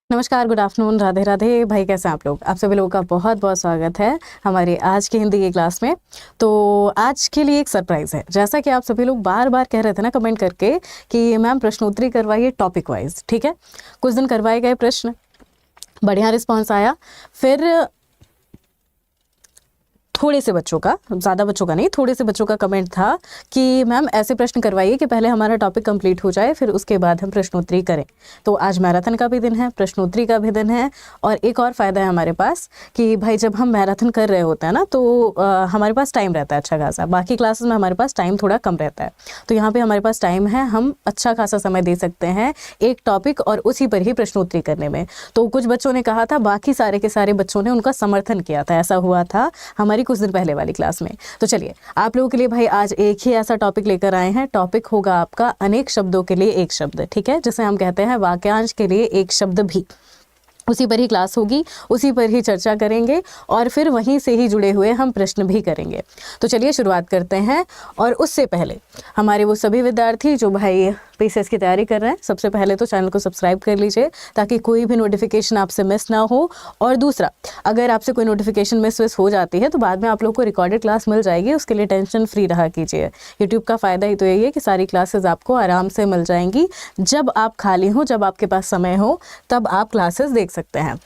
नमस्कार, good afternoon, Radhe Radhe. भाई कैसे हैं आप लोग? आप सभी लोगों का बहुत बहुत स्वागत है हमारे आज की हिंदी की क्लास में। तो आज के लिए एक सरप्राइज़ है। जैसा कि आप सभी लोग बार बार कह रहे थे ना कमेंट करके कि मैम प्रश्नोत्तरी करवाइए टॉपिक वाइज, ठीक है। कुछ दिन करवाए गए प्रश्न, बढ़िया रिस्पॉन्स आया। फिर थोड़े से बच्चों का, ज़्यादा बच्चों का नहीं, थोड़े से बच्चों का कमेंट था कि मैम ऐसे प्रश्न करवाइए कि पहले हमारा टॉपिक कंप्लीट हो जाए, फिर उसके बाद हम प्रश्नोत्तरी करें। तो आज मैराथन का भी दिन है, प्रश्नोत्तरी का भी दिन है। और एक और फ़ायदा है हमारे पास कि भाई जब हम मैराथन कर रहे होते हैं ना तो हमारे पास टाइम रहता है अच्छा खासा। बाकी क्लासेस में हमारे पास टाइम थोड़ा कम रहता है, तो यहाँ पर हमारे पास टाइम है, हम अच्छा खासा समय दे सकते हैं एक टॉपिक और उसी पर ही प्रश्नोत्तरी करने में। तो कुछ बच्चों ने कहा था, बाकी सारे के सारे बच्चों ने उनका समर्थन किया था। ऐसा हुआ था हमारी कुछ दिन पहले वाली क्लास में। तो चलिए आप लोगों के लिए भाई आज एक ही ऐसा टॉपिक लेकर आए हैं। टॉपिक होगा आपका अनेक शब्दों के लिए एक शब्द, ठीक है, जिसे हम कहते हैं वाक्यांश के लिए एक शब्द भी। उसी पर ही क्लास होगी, उसी पर ही चर्चा करेंगे और फिर वहीं से ही जुड़े हुए हम प्रश्न भी करेंगे। तो चलिए शुरुआत करते हैं। और उससे पहले हमारे वो सभी विद्यार्थी जो भाई पीसीएस की तैयारी कर रहे हैं, सबसे पहले तो चैनल को सब्सक्राइब कर लीजिए ताकि कोई भी नोटिफिकेशन आपसे मिस ना हो। और दूसरा, अगर आपसे कोई नोटिफिकेशन मिस हो जाती है तो बाद में आप लोग को रिकॉर्डेड क्लास मिल जाएगी, उसके लिए टेंशन फ्री रहा कीजिए। यूट्यूब का फ़ायदा ही तो यही है कि सारी क्लासेस आपको आराम से मिल जाएंगी। जब आप खाली हो, जब आपके पास समय हो, तब आप क्लासेस देख सकते हैं।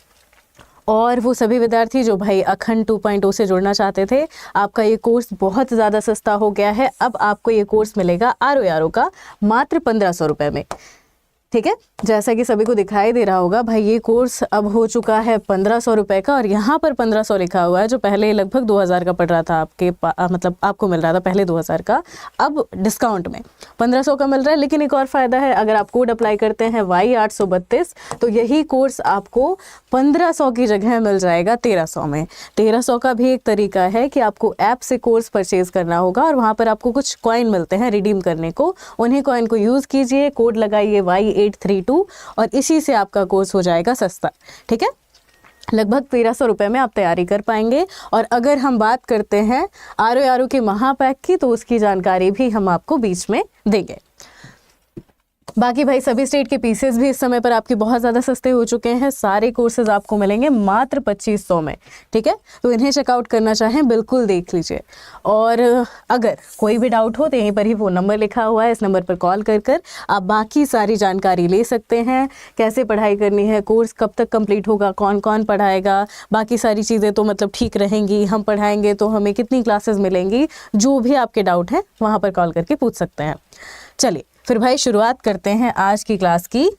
और वो सभी विद्यार्थी जो भाई अखंड 2.0 से जुड़ना चाहते थे, आपका ये कोर्स बहुत ज़्यादा सस्ता हो गया है। अब आपको ये कोर्स मिलेगा आरो का मात्र 1500 रुपये में, ठीक है। जैसा कि सभी को दिखाई दे रहा होगा भाई ये कोर्स अब हो चुका है 1500 रुपये का। और यहाँ पर 1500 लिखा हुआ है, जो पहले लगभग 2000 का पड़ रहा था आपके मतलब आपको मिल रहा था पहले 2000 का, अब डिस्काउंट में 1500 का मिल रहा है। लेकिन एक और फ़ायदा है, अगर आप कोड अप्लाई करते हैं Y832 तो यही कोर्स आपको 1500 की जगह मिल जाएगा 1300 में। 1300 का भी एक तरीका है कि आपको ऐप से कोर्स परचेज़ करना होगा और वहाँ पर आपको कुछ कॉइन मिलते हैं रिडीम करने को। उन्हीं कॉइन को यूज़ कीजिए, कोड लगाइए Y832 और इसी से आपका कोर्स हो जाएगा सस्ता, ठीक है। लगभग 1300 रुपये में आप तैयारी कर पाएंगे। और अगर हम बात करते हैं आरो के महापैक की, तो उसकी जानकारी भी हम आपको बीच में देंगे। बाकी भाई सभी स्टेट के पीसेस भी इस समय पर आपके बहुत ज़्यादा सस्ते हो चुके हैं। सारे कोर्सेज आपको मिलेंगे मात्र 2500 में, ठीक है। तो इन्हें चेकआउट करना चाहें बिल्कुल देख लीजिए। और अगर कोई भी डाउट हो तो यहीं पर ही फ़ोन नंबर लिखा हुआ है, इस नंबर पर कॉल कर आप बाकी सारी जानकारी ले सकते हैं। कैसे पढ़ाई करनी है, कोर्स कब तक कंप्लीट होगा, कौन कौन पढ़ाएगा, बाकी सारी चीज़ें तो मतलब ठीक रहेंगी, हम पढ़ाएंगे तो हमें कितनी क्लासेस मिलेंगी, जो भी आपके डाउट हैं वहाँ पर कॉल करके पूछ सकते हैं। चलिए फिर भाई शुरुआत करते हैं आज की क्लास की।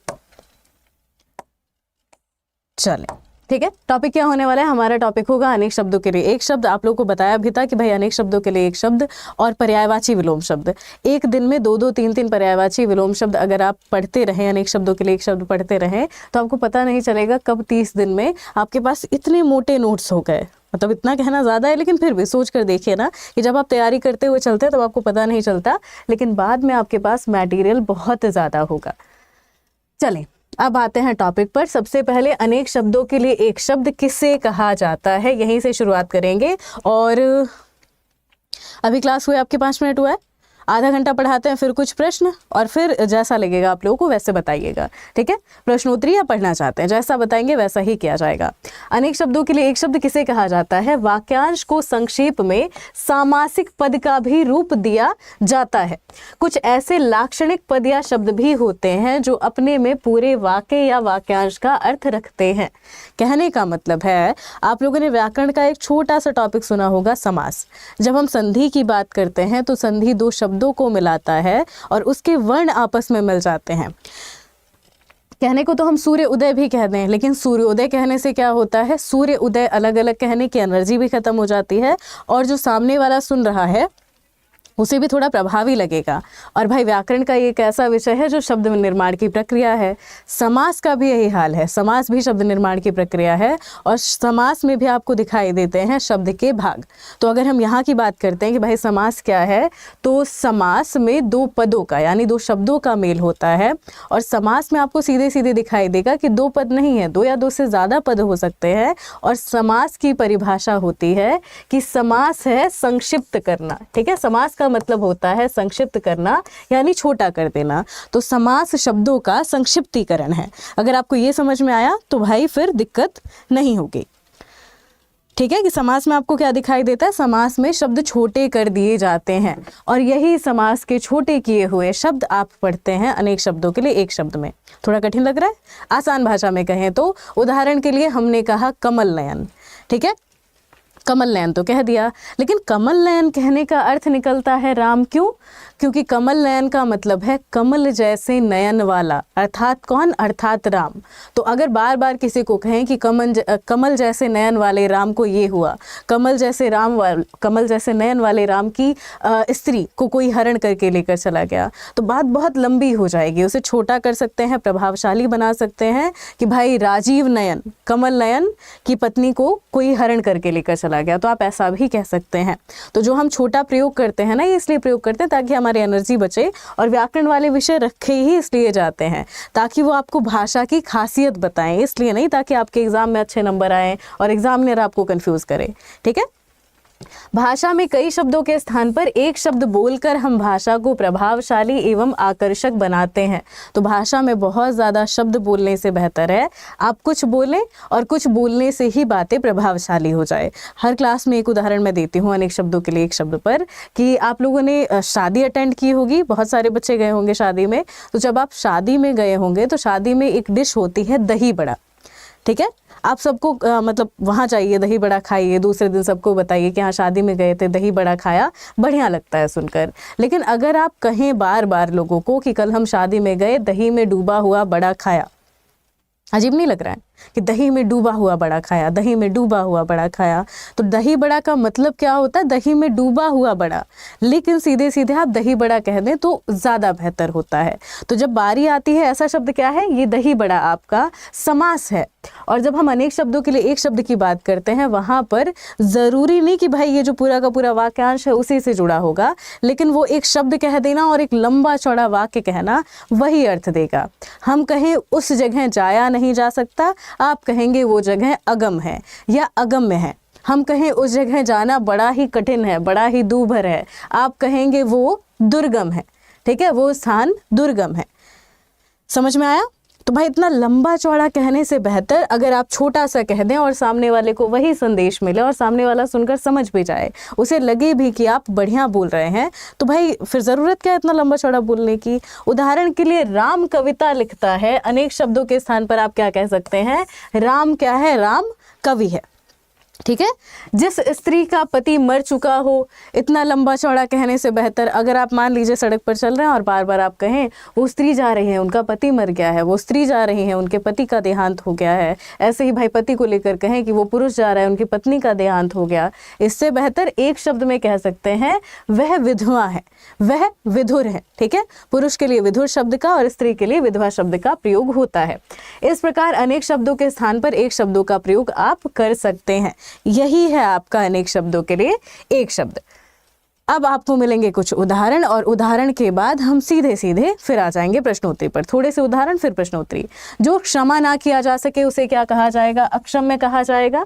चलें, ठीक है। टॉपिक क्या होने वाला है? हमारा टॉपिक होगा अनेक शब्दों के लिए एक शब्द। आप लोगों को बताया भी था कि भाई अनेक शब्दों के लिए एक शब्द और पर्यायवाची विलोम शब्द। एक दिन में 2-2, 3-3 पर्यायवाची विलोम शब्द अगर आप पढ़ते रहें, अनेक शब्दों के लिए एक शब्द पढ़ते रहें, तो आपको पता नहीं चलेगा कब 30 दिन में आपके पास इतने मोटे नोट्स हो गए। मतलब इतना कहना ज़्यादा है, लेकिन फिर भी सोच कर देखिए ना कि जब आप तैयारी करते हुए चलते हैं तब आपको पता नहीं चलता, लेकिन बाद में आपके पास मटेरियल बहुत ज़्यादा होगा। चलें अब आते हैं टॉपिक पर। सबसे पहले अनेक शब्दों के लिए एक शब्द किसे कहा जाता है, यहीं से शुरुआत करेंगे। और अभी क्लास हुए आपके 5 मिनट हुआ है, आधा घंटा पढ़ाते हैं, फिर कुछ प्रश्न और फिर जैसा लगेगा आप लोगों को वैसे बताइएगा, ठीक है। प्रश्नोत्तरी या पढ़ना चाहते हैं, जैसा बताएंगे वैसा ही किया जाएगा। अनेक शब्दों के लिए एक शब्द किसे कहा जाता है? वाक्यांश को संक्षेप में सामासिक पद का भी रूप दिया जाता है। कुछ ऐसे लाक्षणिक पद या शब्द भी होते हैं जो अपने में पूरे वाक्य या वाक्यांश का अर्थ रखते हैं। कहने का मतलब है, आप लोगों ने व्याकरण का एक छोटा सा टॉपिक सुना होगा, समास। जब हम संधि की बात करते हैं तो संधि दो शब्दों को मिलाता है और उसके वर्ण आपस में मिल जाते हैं। कहने को तो हम सूर्य उदय भी कहते हैं, लेकिन सूर्योदय कहने से क्या होता है, सूर्य उदय अलग अलग कहने की एनर्जी भी खत्म हो जाती है और जो सामने वाला सुन रहा है उसे भी थोड़ा प्रभावी लगेगा। और भाई व्याकरण का एक ऐसा विषय है जो शब्द निर्माण की प्रक्रिया है। समास का भी यही हाल है, समास भी शब्द निर्माण की प्रक्रिया है और समास में भी आपको दिखाई देते हैं शब्द के भाग। तो अगर हम यहाँ की बात करते हैं कि भाई समास क्या है, तो समास में 2 पदों का यानी 2 शब्दों का मेल होता है। और समास में आपको सीधे सीधे दिखाई देगा कि 2 पद नहीं है, 2 या 2 से ज़्यादा पद हो सकते हैं। और समास की परिभाषा होती है कि समास है संक्षिप्त करना, ठीक है। समास का मतलब होता है संक्षिप्त करना यानी छोटा कर देना। तो समास शब्दों का संक्षिप्तीकरण है। अगर आपको ये समझ में आया तो भाई फिर दिक्कत नहीं होगी। ठीक है कि समास में आपको क्या दिखाई देता है, समास में शब्द छोटे कर दिए जाते हैं और यही समास के छोटे किए हुए शब्द आप पढ़ते हैं अनेक शब्दों के लिए एक शब्द में। थोड़ा कठिन लग रहा है? आसान भाषा में कहें तो उदाहरण के लिए हमने कहा कमल नयन। ठीक है, कमल नयन तो कह दिया, लेकिन कमल नयन कहने का अर्थ निकलता है राम। क्यों? क्योंकि कमल नयन का मतलब है कमल जैसे नयन वाला, अर्थात कौन? अर्थात राम। तो अगर बार बार किसी को कहें कि कमल जैसे नयन वाले राम को ये हुआ, कमल जैसे नयन वाले राम की स्त्री को कोई हरण करके लेकर चला गया, तो बात बहुत लंबी हो जाएगी। उसे छोटा कर सकते हैं, प्रभावशाली बना सकते हैं कि भाई राजीव नयन, कमल नयन की पत्नी को कोई हरण करके लेकर चला गया, तो आप ऐसा भी कह सकते हैं। तो जो हम छोटा प्रयोग करते हैं ना, ये इसलिए प्रयोग करते हैं ताकि हमारी एनर्जी बचे, और व्याकरण वाले विषय रखे ही इसलिए जाते हैं ताकि वो आपको भाषा की खासियत बताएं, इसलिए नहीं ताकि आपके एग्जाम में अच्छे नंबर आए और एग्जामिनर आपको कंफ्यूज करे। ठीक है, भाषा में कई शब्दों के स्थान पर एक शब्द बोलकर हम भाषा को प्रभावशाली एवं आकर्षक बनाते हैं। तो भाषा में बहुत ज़्यादा शब्द बोलने से बेहतर है आप कुछ बोलें और कुछ बोलने से ही बातें प्रभावशाली हो जाए। हर क्लास में एक उदाहरण मैं देती हूँ अनेक शब्दों के लिए एक शब्द पर, कि आप लोगों ने शादी अटेंड की होगी, बहुत सारे बच्चे गए होंगे शादी में। तो जब आप शादी में गए होंगे तो शादी में एक डिश होती है दही बड़ा। ठीक है, आप सबको मतलब वहाँ जाइए, दही बड़ा खाइए, दूसरे दिन सबको बताइए कि हाँ शादी में गए थे, दही बड़ा खाया, बढ़िया लगता है सुनकर। लेकिन अगर आप कहें बार बार लोगों को कि कल हम शादी में गए, दही में डूबा हुआ बड़ा खाया, अजीब नहीं लग रहा है कि दही में डूबा हुआ बड़ा खाया, दही में डूबा हुआ बड़ा खाया? तो दही बड़ा का मतलब क्या होता है? दही में डूबा हुआ बड़ा। लेकिन सीधे सीधे आप दही बड़ा कह दें तो ज़्यादा बेहतर होता है। तो जब बारी आती है, ऐसा शब्द क्या है? ये दही बड़ा आपका समास है। और जब हम अनेक शब्दों के लिए एक शब्द की बात करते हैं, वहाँ पर ज़रूरी नहीं कि भाई ये जो पूरा का पूरा वाक्यांश है उसी से जुड़ा होगा, लेकिन वो एक शब्द कह देना और एक लंबा चौड़ा वाक्य कहना वही अर्थ देगा। हम कहें उस जगह जाया नहीं जा सकता, आप कहेंगे वो जगह अगम है या अगम्य है। हम कहें उस जगह जाना बड़ा ही कठिन है, बड़ा ही दूभर है, आप कहेंगे वो दुर्गम है। ठीक है, वो स्थान दुर्गम है। समझ में आया? तो भाई इतना लंबा चौड़ा कहने से बेहतर अगर आप छोटा सा कह दें और सामने वाले को वही संदेश मिले और सामने वाला सुनकर समझ भी जाए, उसे लगे भी कि आप बढ़िया बोल रहे हैं, तो भाई फिर ज़रूरत क्या है इतना लंबा चौड़ा बोलने की। उदाहरण के लिए राम कविता लिखता है, अनेक शब्दों के स्थान पर आप क्या कह सकते हैं? राम क्या है? राम कवि है। ठीक है, जिस स्त्री का पति मर चुका हो, इतना लंबा चौड़ा कहने से बेहतर अगर आप मान लीजिए सड़क पर चल रहे हैं और बार बार आप कहें वो स्त्री जा रही है, उनका पति मर गया है, वो स्त्री जा रही है, उनके पति का देहांत हो गया है। ऐसे ही भाई पति को लेकर कहें कि वो पुरुष जा रहा है, उनकी पत्नी का देहांत हो गया। इससे बेहतर एक शब्द में कह सकते हैं वह विधवा है, वह विधुर है। ठीक है, पुरुष के लिए विधुर शब्द का और स्त्री के लिए विधवा शब्द का प्रयोग होता है। इस प्रकार अनेक शब्दों के स्थान पर एक शब्दों का प्रयोग आप कर सकते हैं। यही है आपका अनेक शब्दों के लिए एक शब्द। अब आपको मिलेंगे कुछ उदाहरण और उदाहरण के बाद हम सीधे सीधे फिर आ जाएंगे प्रश्नोत्तरी पर। थोड़े से उदाहरण फिर प्रश्नोत्तरी। जो क्षमा ना किया जा सके उसे क्या कहा जाएगा? अक्षम्य कहा जाएगा।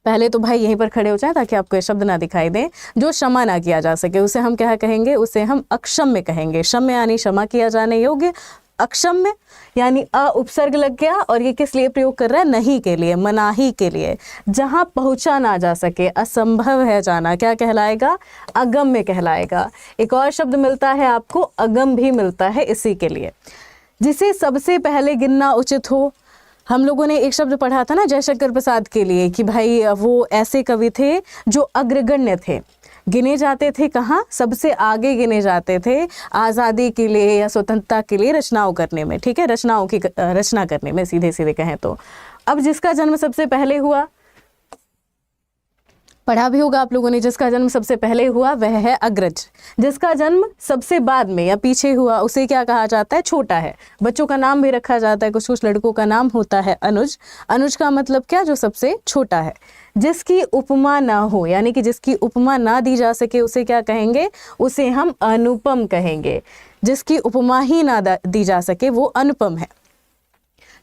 पहले तो भाई यहीं पर खड़े हो जाएं ताकि आपको ये शब्द ना दिखाई दे। जो क्षमा ना किया जा सके उसे हम क्या कहेंगे? उसे हम अक्षम्य कहेंगे। क्षम्य यानी क्षमा किया जाने योग्य, अक्षम्य यानी अ उपसर्ग लग गया और ये किस लिए प्रयोग कर रहा है? नहीं के लिए, मनाही के लिए। जहां पहुंचा ना जा सके, असंभव है जाना, क्या कहलाएगा? अगम्य कहलाएगा। एक और शब्द मिलता है आपको, अगम भी मिलता है इसी के लिए। जिसे सबसे पहले गिनना उचित हो, हम लोगों ने एक शब्द पढ़ा था ना जयशंकर प्रसाद के लिए कि भाई वो ऐसे कवि थे जो अग्रगण्य थे, गिने जाते थे कहाँ? सबसे आगे गिने जाते थे आज़ादी के लिए या स्वतंत्रता के लिए रचनाओं करने में। ठीक है, रचनाओं की रचना करने में सीधे सीधे कहें तो। अब जिसका जन्म सबसे पहले हुआ, पढ़ा भी होगा आप लोगों ने, जिसका जन्म सबसे पहले हुआ वह है अग्रज। जिसका जन्म सबसे बाद में या पीछे हुआ उसे क्या कहा जाता है? छोटा है। बच्चों का नाम भी रखा जाता है, कुछ कुछ लड़कों का नाम होता है अनुज। अनुज का मतलब क्या? जो सबसे छोटा है। जिसकी उपमा ना हो यानी कि जिसकी उपमा ना दी जा सके उसे क्या कहेंगे? उसे हम अनुपम कहेंगे। जिसकी उपमा ही ना दी जा सके वो अनुपम है।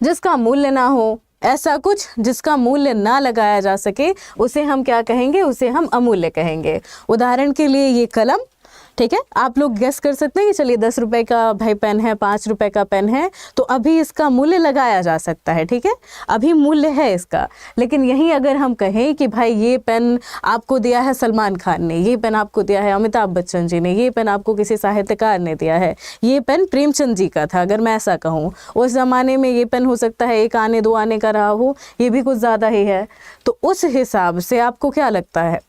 जिसका मूल्य ना हो, ऐसा कुछ जिसका मूल्य ना लगाया जा सके उसे हम क्या कहेंगे? उसे हम अमूल्य कहेंगे। उदाहरण के लिए ये कलम ठीक है, आप लोग गेस कर सकते हैं कि चलिए 10 रुपए का भाई पेन है, 5 रुपए का पेन है, तो अभी इसका मूल्य लगाया जा सकता है। ठीक है, अभी मूल्य है इसका। लेकिन यहीं अगर हम कहें कि भाई ये पेन आपको दिया है सलमान खान ने, ये पेन आपको दिया है अमिताभ बच्चन जी ने, ये पेन आपको किसी साहित्यकार ने दिया है, ये पेन प्रेमचंद जी का था, अगर मैं ऐसा कहूँ, उस ज़माने में ये पेन हो सकता है 1 आने 2 आने का रहा हो, ये भी कुछ ज़्यादा ही है। तो उस हिसाब से आपको क्या लगता है,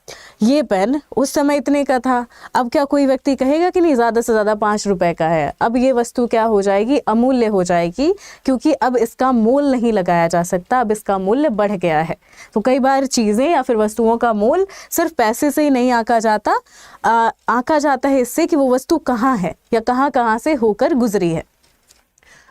ये पेन उस समय इतने का था, अब क्या कोई व्यक्ति कहेगा कि नहीं ज़्यादा से ज़्यादा 5 रुपए का है? अब ये वस्तु क्या हो जाएगी, अमूल्य हो जाएगी, क्योंकि अब इसका मोल नहीं लगाया जा सकता, अब इसका मूल्य बढ़ गया है। तो कई बार चीज़ें या फिर वस्तुओं का मोल सिर्फ पैसे से ही नहीं आंका जाता, आंका जाता है इससे कि वो वस्तु कहाँ है या कहाँ कहाँ से होकर गुजरी है।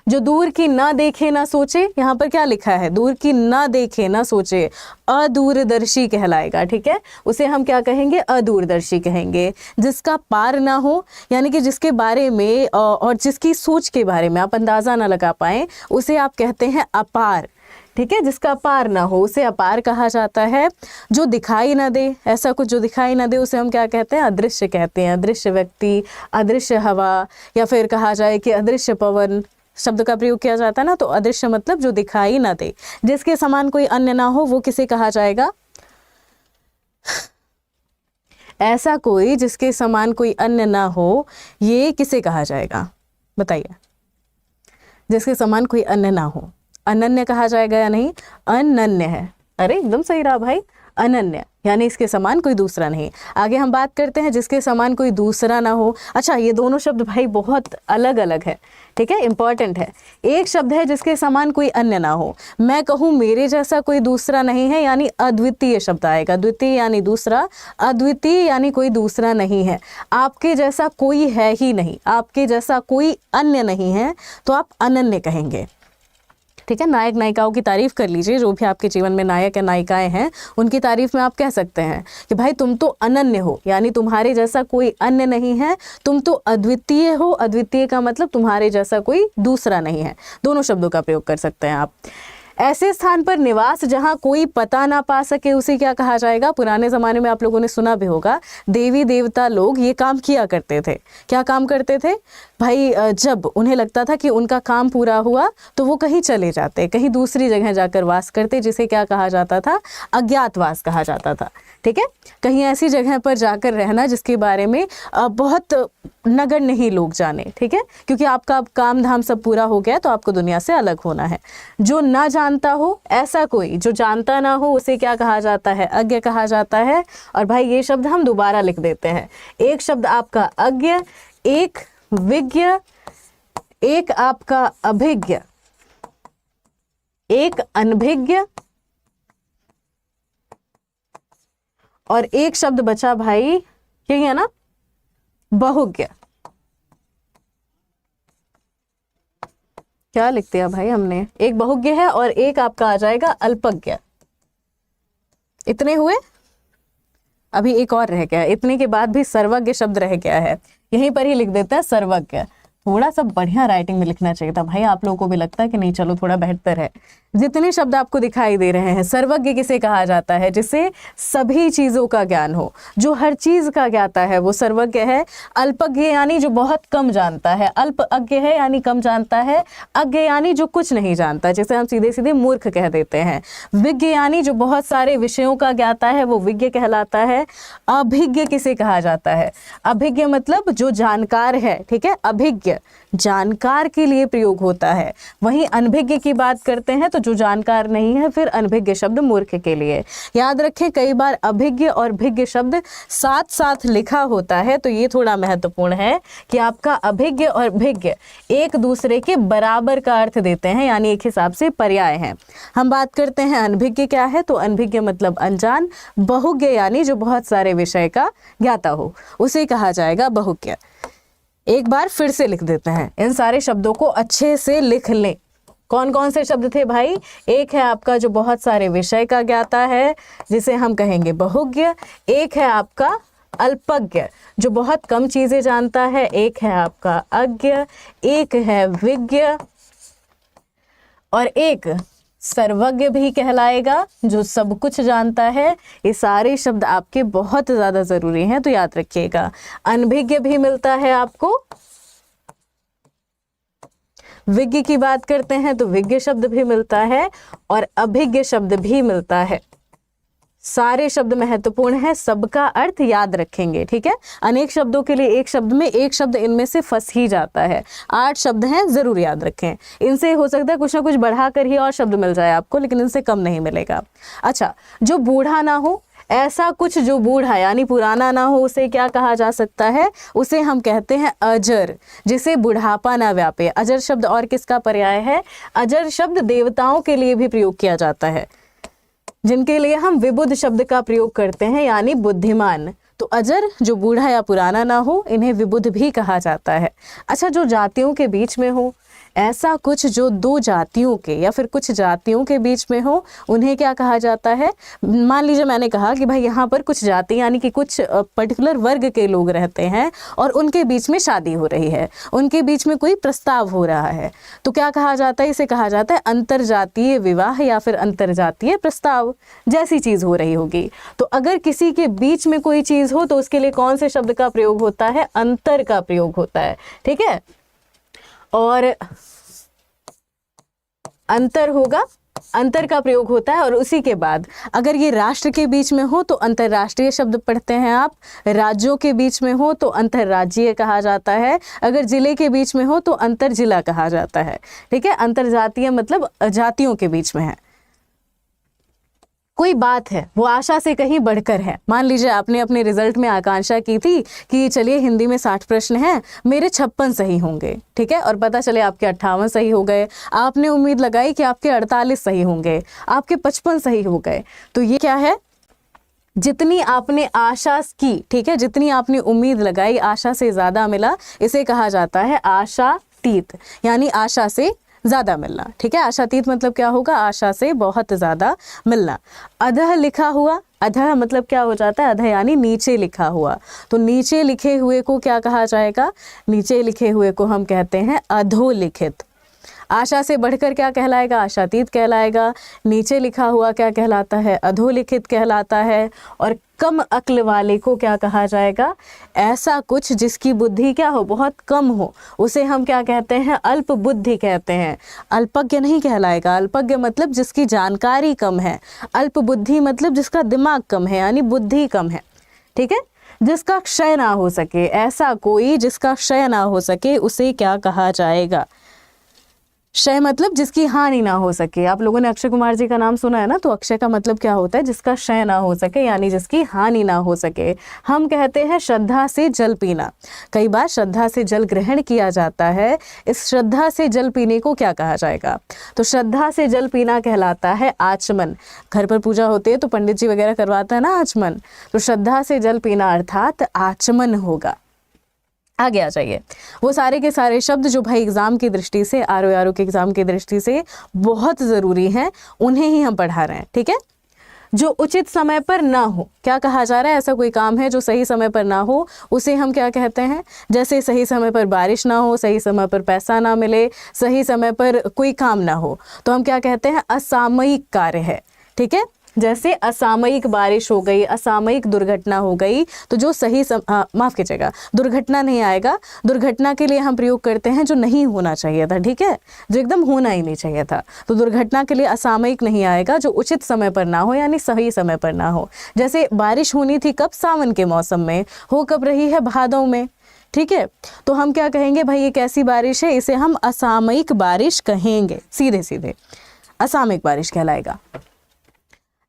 जो दूर की ना देखे ना सोचे, यहाँ पर क्या लिखा है, दूर की ना देखे ना सोचे, अदूरदर्शी कहलाएगा। ठीक है, उसे हम क्या कहेंगे, अदूरदर्शी कहेंगे। जिसका पार ना हो, यानी कि जिसके बारे में और जिसकी सोच के बारे में आप अंदाज़ा ना लगा पाएँ, उसे आप कहते हैं अपार। ठीक है, जिसका पार ना हो उसे अपार कहा जाता है। जो दिखाई ना दे, ऐसा कुछ जो दिखाई ना दे, उसे हम क्या कहते हैं, अदृश्य कहते हैं। अदृश्य व्यक्ति, अदृश्य हवा, या फिर कहा जाए कि अदृश्य पवन शब्द का प्रयोग किया जाता है ना, तो अदृश्य मतलब जो दिखाई ना दे, जिसके समान कोई अन्य ना हो, वो किसे कहा जाएगा, ऐसा कोई जिसके समान कोई अन्य ना हो, ये किसे कहा जाएगा, बताइए। जिसके समान कोई अन्य ना हो, अनन्य कहा जाएगा या नहीं, अनन्य है। अरे एकदम सही रहा भाई, अनन्य यानी इसके समान कोई दूसरा नहीं। आगे हम बात करते हैं जिसके समान कोई दूसरा ना हो। अच्छा, ये दोनों शब्द भाई बहुत अलग अलग है, ठीक है, इंपॉर्टेंट है। एक शब्द है जिसके समान कोई अन्य ना हो, मैं कहूँ मेरे जैसा कोई दूसरा नहीं है, यानी अद्वितीय शब्द आएगा। द्वितीय यानी दूसरा, अद्वितीय यानी कोई दूसरा नहीं है। आपके जैसा कोई है ही नहीं, आपके जैसा कोई अन्य नहीं है, तो आप अनन्य कहेंगे। ठीक है, नायक नायिकाओं की तारीफ कर लीजिए, जो भी आपके जीवन में नायक या नायिकाएं हैं, उनकी तारीफ में आप कह सकते हैं कि भाई तुम तो अनन्य हो, यानी तुम्हारे जैसा कोई अन्य नहीं है, तुम तो अद्वितीय हो। अद्वितीय का मतलब तुम्हारे जैसा कोई दूसरा नहीं है। दोनों शब्दों का प्रयोग कर सकते हैं आप। ऐसे स्थान पर निवास जहाँ कोई पता ना पा सके, उसे क्या कहा जाएगा। पुराने ज़माने में आप लोगों ने सुना भी होगा, देवी देवता लोग ये काम किया करते थे। क्या काम करते थे भाई, जब उन्हें लगता था कि उनका काम पूरा हुआ तो वो कहीं चले जाते, कहीं दूसरी जगह जाकर वास करते, जिसे क्या कहा जाता था, अज्ञातवास कहा जाता था। ठीक है, कहीं ऐसी जगह पर जाकर रहना जिसके बारे में बहुत नगण्य ही लोग जाने। ठीक है, क्योंकि आपका अब काम धाम सब पूरा हो गया, तो आपको दुनिया से अलग होना है। जो ना जानता हो, ऐसा कोई जो जानता ना हो, उसे क्या कहा जाता है, अज्ञ कहा जाता है। और भाई ये शब्द हम दोबारा लिख देते हैं। एक शब्द आपका अज्ञ, एक विज्ञ, एक आपका अभिज्ञ, एक अनभिज्ञ, और एक शब्द बचा भाई, यही है ना, बहुज्ञ। क्या लिख दिया भाई हमने, एक बहुज्ञ है और एक आपका आ जाएगा अल्पज्ञ। इतने हुए, अभी एक और रह गया। इतने के बाद भी सर्वज्ञ शब्द रह गया है, यहीं पर ही लिख देता है सर्वज्ञ। थोड़ा सा बढ़िया राइटिंग में लिखना चाहिए था भाई, आप लोगों को भी लगता है कि नहीं, चलो थोड़ा बेहतर है। जितने शब्द आपको दिखाई दे रहे हैं, सर्वज्ञ किसे कहा जाता है, जिसे सभी चीज़ों का ज्ञान हो, जो हर चीज़ का ज्ञाता है, वो सर्वज्ञ है। अल्पज्ञ यानी जो बहुत कम जानता है, अल्प अज्ञ है यानी कम जानता है, अज्ञ यानी जो कुछ नहीं जानता, जिसे हम सीधे सीधे मूर्ख कह देते हैं। विज्ञ यानी जो बहुत सारे विषयों का ज्ञाता है, वो विज्ञ कहलाता है। अभिज्ञ किसे कहा जाता है, अभिज्ञ मतलब जो जानकार है। ठीक है, अभिज्ञ जानकार के लिए प्रयोग होता है। वहीं अनभिज्ञ की बात करते हैं तो जो जानकार नहीं है, फिर अनभिज्ञ शब्द मूर्ख के लिए। याद रखें, कई बार अभिज्ञ और भिज्ञ शब्द साथ साथ लिखा होता है, तो ये थोड़ा महत्वपूर्ण है कि आपका अभिज्ञ और भिज्ञ एक दूसरे के बराबर का अर्थ देते हैं, यानी एक हिसाब से पर्याय हैं। हम बात करते हैं अनभिज्ञ क्या है, तो अनभिज्ञ मतलब अनजान। बहुज्ञ यानी जो बहुत सारे विषय का ज्ञाता हो, उसे कहा जाएगा बहुज्ञ। एक बार फिर से लिख देते हैं, इन सारे शब्दों को अच्छे से लिख लें। कौन कौन से शब्द थे भाई, एक है आपका जो बहुत सारे विषय का ज्ञाता है, जिसे हम कहेंगे बहुज्ञ। एक है आपका अल्पज्ञ, जो बहुत कम चीजें जानता है। एक है आपका अज्ञ, एक है विज्ञ, और एक सर्वज्ञ भी कहलाएगा, जो सब कुछ जानता है। ये सारे शब्द आपके बहुत ज़्यादा ज़रूरी हैं, तो याद रखिएगा। अनभिज्ञ भी मिलता है आपको। विज्ञ की बात करते हैं तो विज्ञ शब्द भी मिलता है और अभिज्ञ शब्द भी मिलता है। सारे शब्द महत्वपूर्ण है, सबका अर्थ याद रखेंगे, ठीक है। अनेक शब्दों के लिए एक शब्द में एक शब्द इनमें से फंस ही जाता है। 8 शब्द हैं, जरूर याद रखें। इनसे हो सकता है कुछ ना कुछ बढ़ा कर ही और शब्द मिल जाए आपको, लेकिन इनसे कम नहीं मिलेगा। अच्छा, जो बूढ़ा ना हो, ऐसा कुछ जो बूढ़ा यानी पुराना ना हो, उसे क्या कहा जा सकता है? उसे हम कहते हैं अजर, जिसे बुढ़ापा ना व्यापे। अजर शब्द और किसका पर्याय है? अजर शब्द देवताओं के लिए भी प्रयोग किया जाता है, जिनके लिए हम विबुध शब्द का प्रयोग करते हैं, यानी बुद्धिमान। तो अजर जो बूढ़ा या पुराना ना हो, इन्हें विबुध भी कहा जाता है। अच्छा, जो जातियों के बीच में हो, ऐसा कुछ जो 2 जातियों के या फिर कुछ जातियों के बीच में हो, उन्हें क्या कहा जाता है? मान लीजिए मैंने कहा कि भाई यहाँ पर कुछ जाति यानी कि कुछ पर्टिकुलर वर्ग के लोग रहते हैं और उनके बीच में शादी हो रही है, उनके बीच में कोई प्रस्ताव हो रहा है, तो क्या कहा जाता है? इसे कहा जाता है अंतरजातीय विवाह या फिर अंतरजातीय प्रस्ताव जैसी चीज़ हो रही होगी। तो अगर किसी के बीच में कोई चीज़ हो तो उसके लिए कौन से शब्द का प्रयोग होता है? अंतर का प्रयोग होता है, ठीक है। और अंतर होगा, अंतर का प्रयोग होता है। और उसी के बाद अगर ये राष्ट्र के बीच में हो तो अंतर्राष्ट्रीय शब्द पढ़ते हैं आप। राज्यों के बीच में हो तो अंतर्राज्यीय कहा जाता है। अगर जिले के बीच में हो तो अंतर जिला कहा जाता है, ठीक है। अंतर्जातीय मतलब जातियों के बीच में है। कोई बात है वो आशा से कहीं बढ़कर है। मान लीजिए आपने अपने रिजल्ट में आकांक्षा की थी कि चलिए हिंदी में 60 प्रश्न हैं, मेरे 56 सही होंगे, ठीक है, और पता चले आपके 58 सही हो गए। आपने उम्मीद लगाई कि आपके 48 सही होंगे, आपके 55 सही हो गए। तो ये क्या है? जितनी आपने आशा की, ठीक है, जितनी आपने उम्मीद लगाई, आशा से ज़्यादा मिला, इसे कहा जाता है आशातीत, यानी आशा से ज़्यादा मिलना, ठीक है। आशातीत मतलब क्या होगा? आशा से बहुत ज़्यादा मिलना। अधः लिखा हुआ, अधः मतलब क्या हो जाता है? अधः यानी नीचे लिखा हुआ। तो नीचे लिखे हुए को क्या कहा जाएगा? नीचे लिखे हुए को हम कहते हैं अधोलिखित। आशा से बढ़कर क्या कहलाएगा? आशातीत कहलाएगा। नीचे लिखा हुआ क्या कहलाता है? अधोलिखित कहलाता है। और कम अक्ल वाले को क्या कहा जाएगा? ऐसा कुछ जिसकी बुद्धि क्या हो? बहुत कम हो, उसे हम क्या कहते हैं? अल्प बुद्धि कहते हैं। अल्पज्ञ नहीं कहलाएगा। अल्पज्ञ मतलब जिसकी जानकारी कम है, अल्प बुद्धि मतलब जिसका दिमाग कम है, यानी बुद्धि कम है, ठीक है। जिसका क्षय ना हो सके, ऐसा कोई जिसका क्षय ना हो सके, उसे क्या कहा जाएगा? क्षय मतलब जिसकी हानि ना हो सके। आप लोगों ने अक्षय कुमार जी का नाम सुना है ना, तो अक्षय का मतलब क्या होता है? जिसका क्षय ना हो सके, यानी जिसकी हानि ना हो सके। हम कहते हैं श्रद्धा से जल पीना। कई बार श्रद्धा से जल ग्रहण किया जाता है, इस श्रद्धा से जल पीने को क्या कहा जाएगा? तो श्रद्धा से जल पीना कहलाता है आचमन। घर पर पूजा होती है तो पंडित जी वगैरह करवाता है ना आचमन, तो श्रद्धा से जल पीना अर्थात आचमन होगा। आगे आ जाइए। वो सारे के सारे शब्द जो भाई एग्ज़ाम की दृष्टि से, आरओ के एग्ज़ाम की दृष्टि से बहुत ज़रूरी हैं, उन्हें ही हम पढ़ा रहे हैं, ठीक है। जो उचित समय पर ना हो, क्या कहा जा रहा है? ऐसा कोई काम है जो सही समय पर ना हो, उसे हम क्या कहते हैं? जैसे सही समय पर बारिश ना हो, सही समय पर पैसा ना मिले, सही समय पर कोई काम ना हो, तो हम क्या कहते हैं? असामयिक कार्य है, ठीक है। जैसे असामयिक बारिश हो गई, असामयिक दुर्घटना हो गई, तो जो सही माफ़ कीजिएगा, दुर्घटना नहीं आएगा। दुर्घटना के लिए हम प्रयोग करते हैं जो नहीं होना चाहिए था, ठीक है, जो एकदम होना ही नहीं चाहिए था। तो दुर्घटना के लिए असामयिक नहीं आएगा, जो उचित समय पर ना हो, यानी सही समय पर ना हो। जैसे बारिश होनी थी कब? सावन के मौसम में। हो कब रही है? भादों में, ठीक है। तो हम क्या कहेंगे? भाई ये कैसी बारिश है? इसे हम असामयिक बारिश कहेंगे, सीधे सीधे असामयिक बारिश कहलाएगा।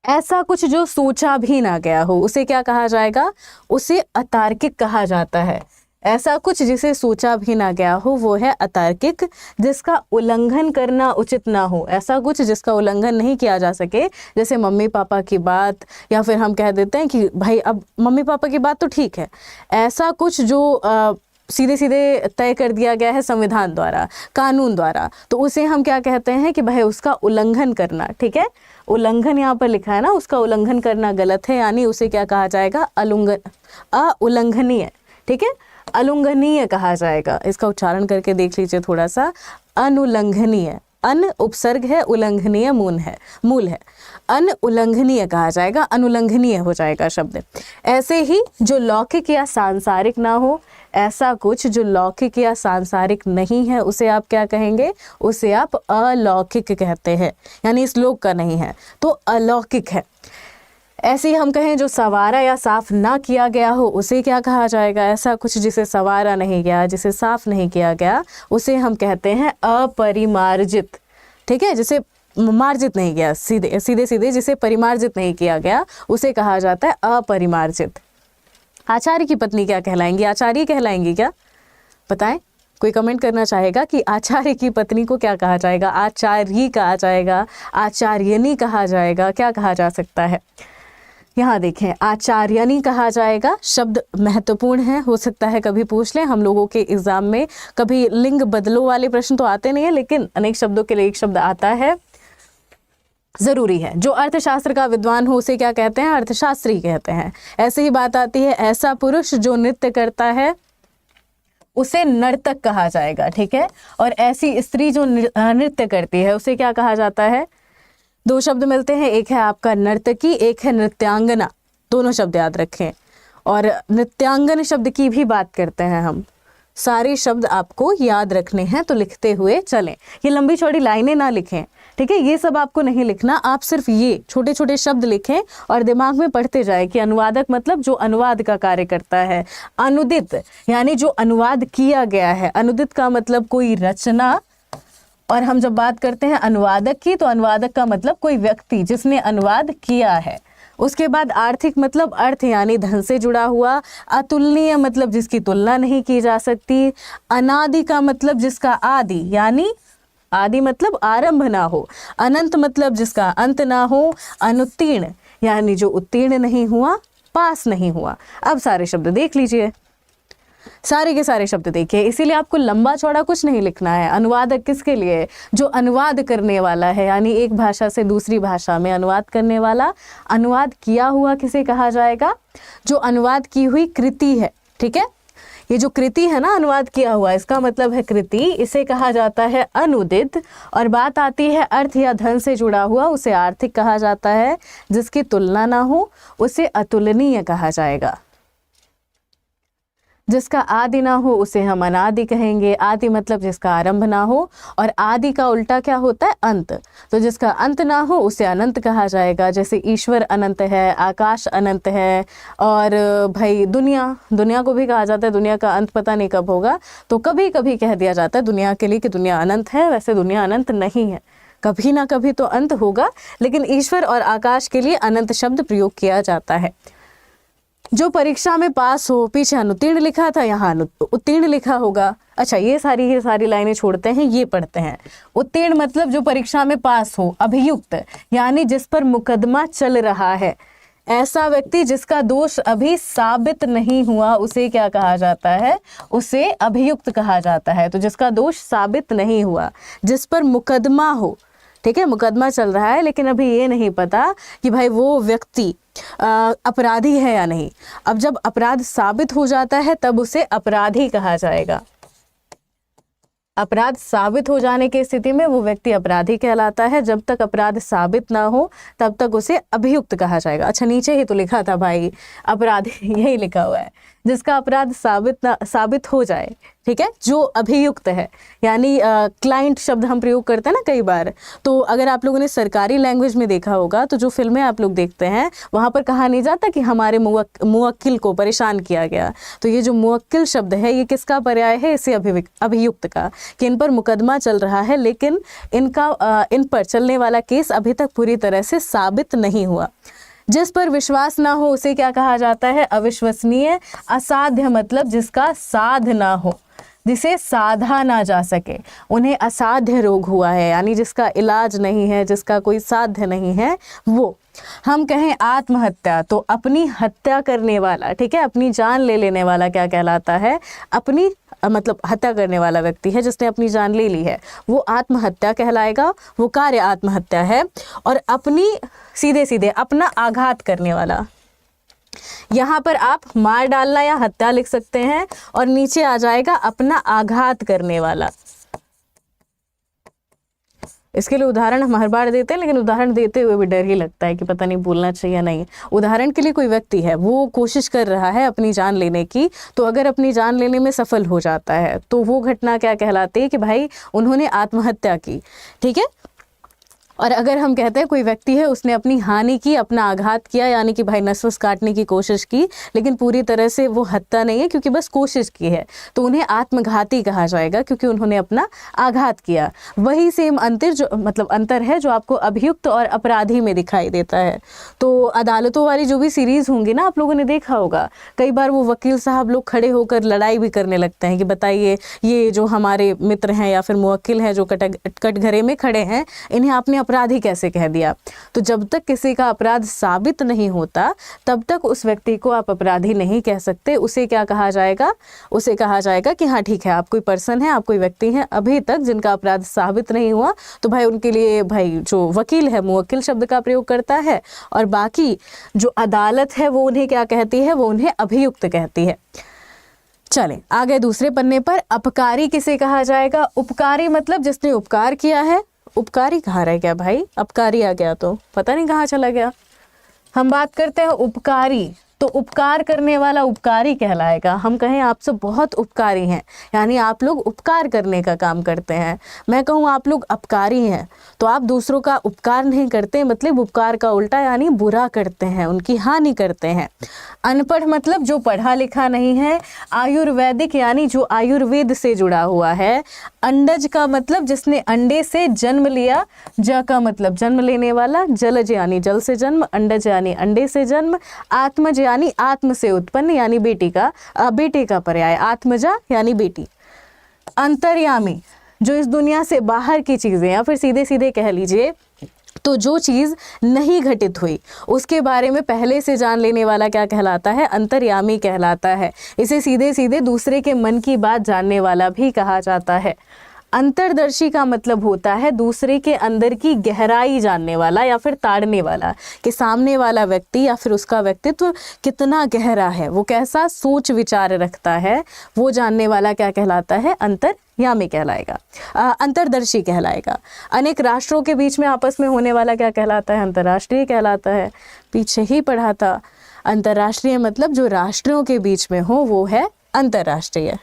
ऐसा कुछ जो सोचा भी ना गया हो, उसे क्या कहा जाएगा? उसे अतार्किक कहा जाता है। ऐसा कुछ जिसे सोचा भी ना गया हो वो है अतार्किक, जिसका उल्लंघन करना उचित ना हो। ऐसा कुछ जिसका उल्लंघन नहीं किया जा सके, जैसे मम्मी पापा की बात, या फिर हम कह देते हैं कि भाई अब मम्मी पापा की बात तो ठीक है, ऐसा कुछ जो सीधे सीधे तय कर दिया गया है संविधान द्वारा, कानून द्वारा, तो उसे हम क्या कहते हैं? कि भाई उसका उल्लंघन करना, ठीक है। उल्लंघन यहाँ पर लिखा है ना, उसका उल्लंघन करना गलत है, यानी उसे क्या कहा जाएगा? अउल्लंघनीय, ठीक है, अनुल्लंघनीय कहा जाएगा। इसका उच्चारण करके देख लीजिए थोड़ा सा, अनुल्लंघनीय, अन उपसर्ग है, उल्लंघनीय मूल है। अनुल्लंघनीय कहा जाएगा, अनुल्लंघनीय हो जाएगा शब्द। ऐसे ही जो लौकिक या सांसारिक ना हो, ऐसा कुछ जो लौकिक या सांसारिक नहीं है उसे आप क्या कहेंगे? उसे आप अलौकिक कहते हैं, यानी इस लोक का नहीं है तो अलौकिक है। ऐसे ही हम कहें जो सवारा या साफ ना किया गया हो उसे क्या कहा जाएगा? ऐसा कुछ जिसे सवारा नहीं गया, जिसे साफ नहीं किया गया, उसे हम कहते हैं अपरिमार्जित। ठीक है, जिसे मार्जित नहीं किया, सीधे जिसे परिमार्जित नहीं किया गया उसे कहा जाता है अपरिमार्जित। आचार्य की पत्नी क्या कहलाएंगी? आचार्य कहलाएंगी क्या? बताएं, कोई कमेंट करना चाहेगा कि आचार्य की पत्नी को क्या कहा जाएगा? आचार्य कहा जाएगा, आचार्यनी कहा जाएगा, क्या कहा जा सकता है? यहाँ देखें, आचार्यनी कहा जाएगा। शब्द महत्वपूर्ण है, हो सकता है कभी पूछ लें हम लोगों के एग्जाम में। कभी लिंग बदलो वाले प्रश्न तो आते नहीं है, लेकिन अनेक शब्दों के लिए एक शब्द आता है, जरूरी है। जो अर्थशास्त्र का विद्वान हो उसे क्या कहते हैं? अर्थशास्त्री कहते हैं। ऐसे ही बात आती है, ऐसा पुरुष जो नृत्य करता है उसे नर्तक कहा जाएगा। ठीक है, और ऐसी स्त्री जो नृत्य करती है उसे क्या कहा जाता है? दो शब्द मिलते हैं, एक है आपका नर्तकी, एक है नृत्यांगना। दोनों शब्द याद रखें। और नृत्यांगन शब्द की भी बात करते हैं हम। सारे शब्द आपको याद रखने हैं तो लिखते हुए चलें। ये लंबी चौड़ी लाइनें ना लिखें, ठीक है, ये सब आपको नहीं लिखना। आप सिर्फ ये छोटे छोटे शब्द लिखें और दिमाग में पढ़ते जाए कि अनुवादक मतलब जो अनुवाद का कार्य करता है। अनुदित यानी जो अनुवाद किया गया है। अनुदित का मतलब कोई रचना, और हम जब बात करते हैं अनुवादक की तो अनुवादक का मतलब कोई व्यक्ति जिसने अनुवाद किया है। उसके बाद आर्थिक मतलब अर्थ यानी धन से जुड़ा हुआ। अतुलनीय मतलब जिसकी तुलना नहीं की जा सकती। अनादि का मतलब जिसका आदि, यानी आदि मतलब आरंभ ना हो। अनंत मतलब जिसका अंत ना हो। अनुत्तीर्ण यानी जो उत्तीर्ण नहीं हुआ, पास नहीं हुआ। अब सारे शब्द देख लीजिए, सारे के सारे शब्द देखिए। इसीलिए आपको लंबा चौड़ा कुछ नहीं लिखना है। अनुवादक किसके लिए? जो अनुवाद करने वाला है, यानी एक भाषा से दूसरी भाषा में अनुवाद करने वाला। अनुवाद किया हुआ किसे कहा जाएगा? जो अनुवाद की हुई कृति है। ठीक है, ये जो कृति है ना अनुवाद किया हुआ, इसका मतलब है कृति, इसे कहा जाता है अनुदित। और बात आती है अर्थ या धन से जुड़ा हुआ, उसे आर्थिक कहा जाता है। जिसकी तुलना ना हो उसे अतुलनीय कहा जाएगा। जिसका आदि ना हो उसे हम अनादि कहेंगे। आदि मतलब जिसका आरंभ ना हो, और आदि का उल्टा क्या होता है? अंत। तो जिसका अंत ना हो उसे अनंत कहा जाएगा। जैसे ईश्वर अनंत है, आकाश अनंत है, और भाई दुनिया को भी कहा जाता है। दुनिया का अंत पता नहीं कब होगा, तो कभी कभी कह दिया जाता है दुनिया के लिए कि दुनिया अनंत है। वैसे दुनिया अनंत नहीं है, कभी ना कभी तो अंत होगा, लेकिन ईश्वर और आकाश के लिए अनंत शब्द प्रयोग किया जाता है। जो परीक्षा में पास हो, पीछे अनुत्तीर्ण लिखा था, यहाँ उत्तीर्ण लिखा होगा। अच्छा, ये सारी लाइनें छोड़ते हैं, ये पढ़ते हैं। उत्तीर्ण मतलब जो परीक्षा में पास हो। अभियुक्त यानी जिस पर मुकदमा चल रहा है। ऐसा व्यक्ति जिसका दोष अभी साबित नहीं हुआ उसे क्या कहा जाता है? उसे अभियुक्त कहा जाता है। तो जिसका दोष साबित नहीं हुआ, जिस पर मुकदमा हो, ठीक है, मुकदमा चल रहा है लेकिन अभी ये नहीं पता कि भाई वो व्यक्ति अपराधी है या नहीं। अब जब अपराध साबित हो जाता है तब उसे अपराधी कहा जाएगा। अपराध साबित हो जाने की स्थिति में वो व्यक्ति अपराधी कहलाता है। जब तक अपराध साबित ना हो तब तक उसे अभियुक्त कहा जाएगा। अच्छा, नीचे ही तो लिखा था भाई अपराधी, यही लिखा हुआ है। जिसका अपराध साबित हो जाए, ठीक है, जो अभियुक्त है। यानी क्लाइंट शब्द हम प्रयोग करते हैं ना कई बार। तो अगर आप लोगों ने सरकारी लैंग्वेज में देखा होगा तो जो फिल्में आप लोग देखते हैं वहाँ पर कहा नहीं जाता कि हमारे मुवक्किल को परेशान किया गया। तो ये जो मुवक्किल शब्द है ये किसका पर्याय है? इसे अभियुक्त का, कि इन पर मुकदमा चल रहा है लेकिन इन पर चलने वाला केस अभी तक पूरी तरह से साबित नहीं हुआ। जिस पर विश्वास ना हो उसे क्या कहा जाता है? अविश्वसनीय। असाध्य मतलब जिसका साध ना हो, जिसे साधा ना जा सके। उन्हें असाध्य रोग हुआ है, यानी जिसका इलाज नहीं है, जिसका कोई साध्य नहीं है वो। हम कहें आत्महत्या तो अपनी हत्या करने वाला, ठीक है, अपनी जान ले लेने वाला क्या कहलाता है? अपनी मतलब हत्या करने वाला व्यक्ति है जिसने अपनी जान ले ली है, वो आत्महत्या कहलाएगा। वो कार्य आत्महत्या है। और अपनी सीधे अपना आघात करने वाला, यहाँ पर आप मार डालना या हत्या लिख सकते हैं, और नीचे आ जाएगा अपना आघात करने वाला। इसके लिए उदाहरण हम हर बार देते हैं, लेकिन उदाहरण देते हुए भी डर ही लगता है कि पता नहीं बोलना चाहिए या नहीं। उदाहरण के लिए कोई व्यक्ति है, वो कोशिश कर रहा है अपनी जान लेने की, तो अगर अपनी जान लेने में सफल हो जाता है तो वो घटना क्या कहलाती है कि भाई उन्होंने आत्महत्या की, ठीक है। और अगर हम कहते हैं कोई व्यक्ति है, उसने अपनी हानि की, अपना आघात किया, यानी कि भाई नस वस काटने की कोशिश की, लेकिन पूरी तरह से वो हत्या नहीं है क्योंकि बस कोशिश की है, तो उन्हें आत्मघाती कहा जाएगा क्योंकि उन्होंने अपना आघात किया। वही सेम अंतर है जो आपको अभियुक्त और अपराधी में दिखाई देता है। तो अदालतों वाली जो भी सीरीज होंगी ना, आप लोगों ने देखा होगा, कई बार वो वकील साहब लोग खड़े होकर लड़ाई भी करने लगते हैं कि बताइए ये जो हमारे मित्र हैं या फिर मुवक्किल हैं जो कटघरे में खड़े हैं, इन्हें आपने अपराधी कैसे कह दिया। तो जब तक किसी का अपराध साबित नहीं होता तब तक उस व्यक्ति को आप अपराधी नहीं कह सकते। उसे क्या कहा जाएगा, उसे कहा जाएगा कि हाँ ठीक है, आप कोई पर्सन है, आप कोई व्यक्ति हैं अभी तक जिनका अपराध साबित नहीं हुआ, तो भाई उनके लिए भाई जो वकील है मुवक्किल शब्द का प्रयोग करता है, और बाकी जो अदालत है वो उन्हें क्या कहती है, वो उन्हें अभियुक्त कहती है। चले आगे दूसरे पन्ने पर, अपकारी किसे कहा जाएगा। उपकारी मतलब जिसने उपकार किया है। उपकारी कहाँ रह गया भाई, अपकारी आ गया तो पता नहीं कहाँ चला गया। हम बात करते हैं उपकारी, तो उपकार करने वाला उपकारी कहलाएगा। हम कहें आप सब बहुत उपकारी हैं, यानी आप लोग उपकार करने का काम करते हैं। मैं कहूँ आप लोग अपकारी हैं, तो आप दूसरों का उपकार नहीं करते, मतलब उपकार का उल्टा यानी बुरा करते हैं, उनकी हानि करते हैं। अनपढ़ मतलब जो पढ़ा लिखा नहीं है। आयुर्वेदिक यानी जो आयुर्वेद से जुड़ा हुआ है। अंडज का मतलब जिसने अंडे से जन्म लिया। ज का मतलब जन्म लेने वाला। जलज यानी जल से जन्म। अंडज यानी अंडे से जन्म। आत्मज यानी आत्म से उत्पन्न, यानी बेटे का पर्याय। आत्मजा यानी बेटी। अंतर्यामी जो इस दुनिया से बाहर की चीज़ें, या फिर सीधे सीधे कह लीजिए तो जो चीज़ नहीं घटित हुई उसके बारे में पहले से जान लेने वाला क्या कहलाता है, अंतर्यामी कहलाता है। इसे सीधे सीधे दूसरे के मन की बात जानने वाला भी कहा जाता है। अंतर्दर्शी का मतलब होता है दूसरे के अंदर की गहराई जानने वाला या फिर ताड़ने वाला, कि सामने वाला व्यक्ति या फिर उसका व्यक्तित्व कितना गहरा है, वो कैसा सोच विचार रखता है, वो जानने वाला क्या कहलाता है, अंतर्यामी कहलाएगा, अंतर्दर्शी कहलाएगा। अनेक राष्ट्रों के बीच में आपस में होने वाला क्या कहलाता है, अंतर्राष्ट्रीय कहलाता है। पीछे ही पढ़ा था। अंतर्राष्ट्रीय मतलब जो राष्ट्रों के बीच में हो वो है अंतर्राष्ट्रीय।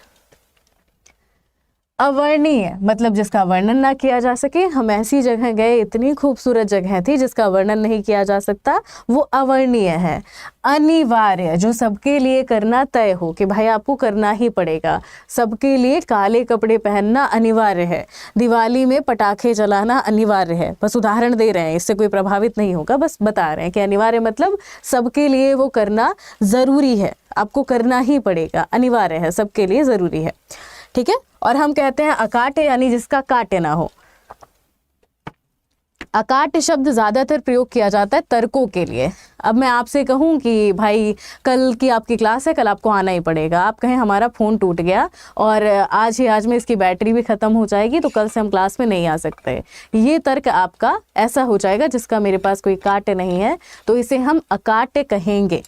अवर्णीय मतलब जिसका वर्णन ना किया जा सके। हम ऐसी जगह गए, इतनी खूबसूरत जगह थी जिसका वर्णन नहीं किया जा सकता, वो अवर्णीय है। अनिवार्य जो सबके लिए करना तय हो कि भाई आपको करना ही पड़ेगा। सबके लिए काले कपड़े पहनना अनिवार्य है। दिवाली में पटाखे जलाना अनिवार्य है। बस उदाहरण दे रहे हैं, इससे कोई प्रभावित नहीं होगा, बस बता रहे हैं कि अनिवार्य मतलब सबके लिए वो करना ज़रूरी है, आपको करना ही पड़ेगा, अनिवार्य है, सबके लिए ज़रूरी है, ठीक है। और हम कहते हैं अकाट्य यानी जिसका काटे ना हो। अकाट्य शब्द ज़्यादातर प्रयोग किया जाता है तर्कों के लिए। अब मैं आपसे कहूँ कि भाई कल की आपकी क्लास है, कल आपको आना ही पड़ेगा। आप कहें हमारा फ़ोन टूट गया और आज में इसकी बैटरी भी ख़त्म हो जाएगी, तो कल से हम क्लास में नहीं आ सकते। ये तर्क आपका ऐसा हो जाएगा जिसका मेरे पास कोई काट्य नहीं है, तो इसे हम अकाट्य कहेंगे।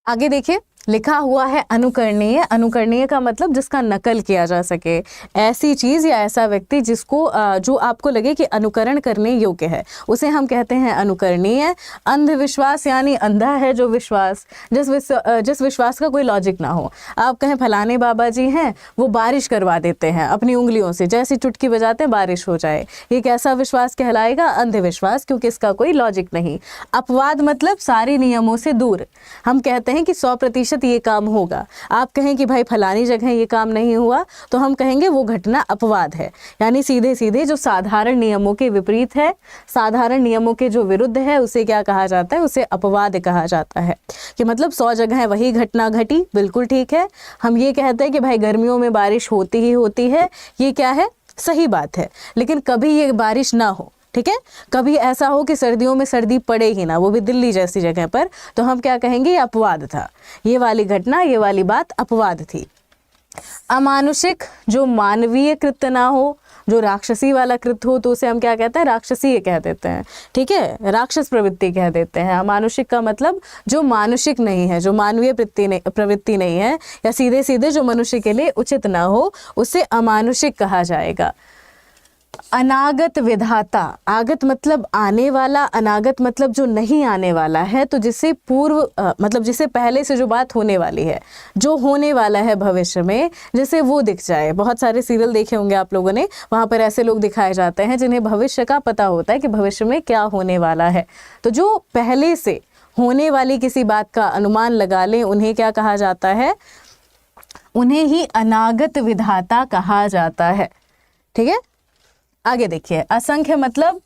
आगे देखिए, लिखा हुआ है अनुकरणीय। अनुकरणीय का मतलब जिसका नकल किया जा सके, ऐसी चीज़ या ऐसा व्यक्ति जिसको जो आपको लगे कि अनुकरण करने योग्य है, उसे हम कहते हैं अनुकरणीय। अंधविश्वास यानी अंधा है जो विश्वास, जिस विश्वास का कोई लॉजिक ना हो। आप कहें फलाने बाबा जी हैं, वो बारिश करवा देते हैं अपनी उंगलियों से, जैसी चुटकी बजाते हैं बारिश हो जाए, ये कैसा विश्वास कहलाएगा, अंधविश्वास, क्योंकि इसका कोई लॉजिक नहीं। अपवाद मतलब सारे नियमों से दूर। हम कहते हैं कि 100% प्रतिशत ये काम होगा। आप कहें कि भाई फलानी जगह ये काम नहीं हुआ, तो हम कहेंगे वो घटना अपवाद है, यानी सीधे सीधे जो साधारण नियमों के विपरीत है, साधारण नियमों के जो विरुद्ध है, उसे क्या कहा जाता है, उसे अपवाद कहा जाता है। कि मतलब 100 जगह वही घटना घटी, बिल्कुल ठीक है। हम ये कहते हैं कि भाई गर्मियों में बारिश होती ही होती है, ये क्या है, सही बात है। लेकिन कभी ये बारिश ना हो, ठीक है, कभी ऐसा हो कि सर्दियों में सर्दी पड़े ही ना, वो भी दिल्ली जैसी जगह पर, तो हम क्या कहेंगे, ये अपवाद था, ये वाली घटना, ये वाली बात अपवाद थी। अमानुषिक, जो मानवीय कृत्य ना हो, जो राक्षसी वाला कृत्य हो, तो उसे हम क्या कहते हैं, राक्षसीय कह देते हैं, ठीक है, राक्षस प्रवृत्ति कह देते हैं। अमानुषिक का मतलब जो मानुषिक नहीं है, जो मानवीय प्रवृत्ति नहीं है, या सीधे सीधे जो मनुष्य के लिए उचित ना हो, उसे अमानुषिक कहा जाएगा। अनागत विधाता, आगत मतलब आने वाला, अनागत मतलब जो नहीं आने वाला है, तो जिसे पूर्व मतलब जिसे पहले से जो बात होने वाली है, जो होने वाला है भविष्य में, जैसे वो दिख जाए। बहुत सारे सीरियल देखे होंगे आप लोगों ने, वहाँ पर ऐसे लोग दिखाए जाते हैं जिन्हें भविष्य का पता होता है कि भविष्य में क्या होने वाला है। तो जो पहले से होने वाली किसी बात का अनुमान लगा लें, उन्हें क्या कहा जाता है, उन्हें ही अनागत विधाता कहा जाता है, ठीक है। आगे देखिए, असंख्य मतलब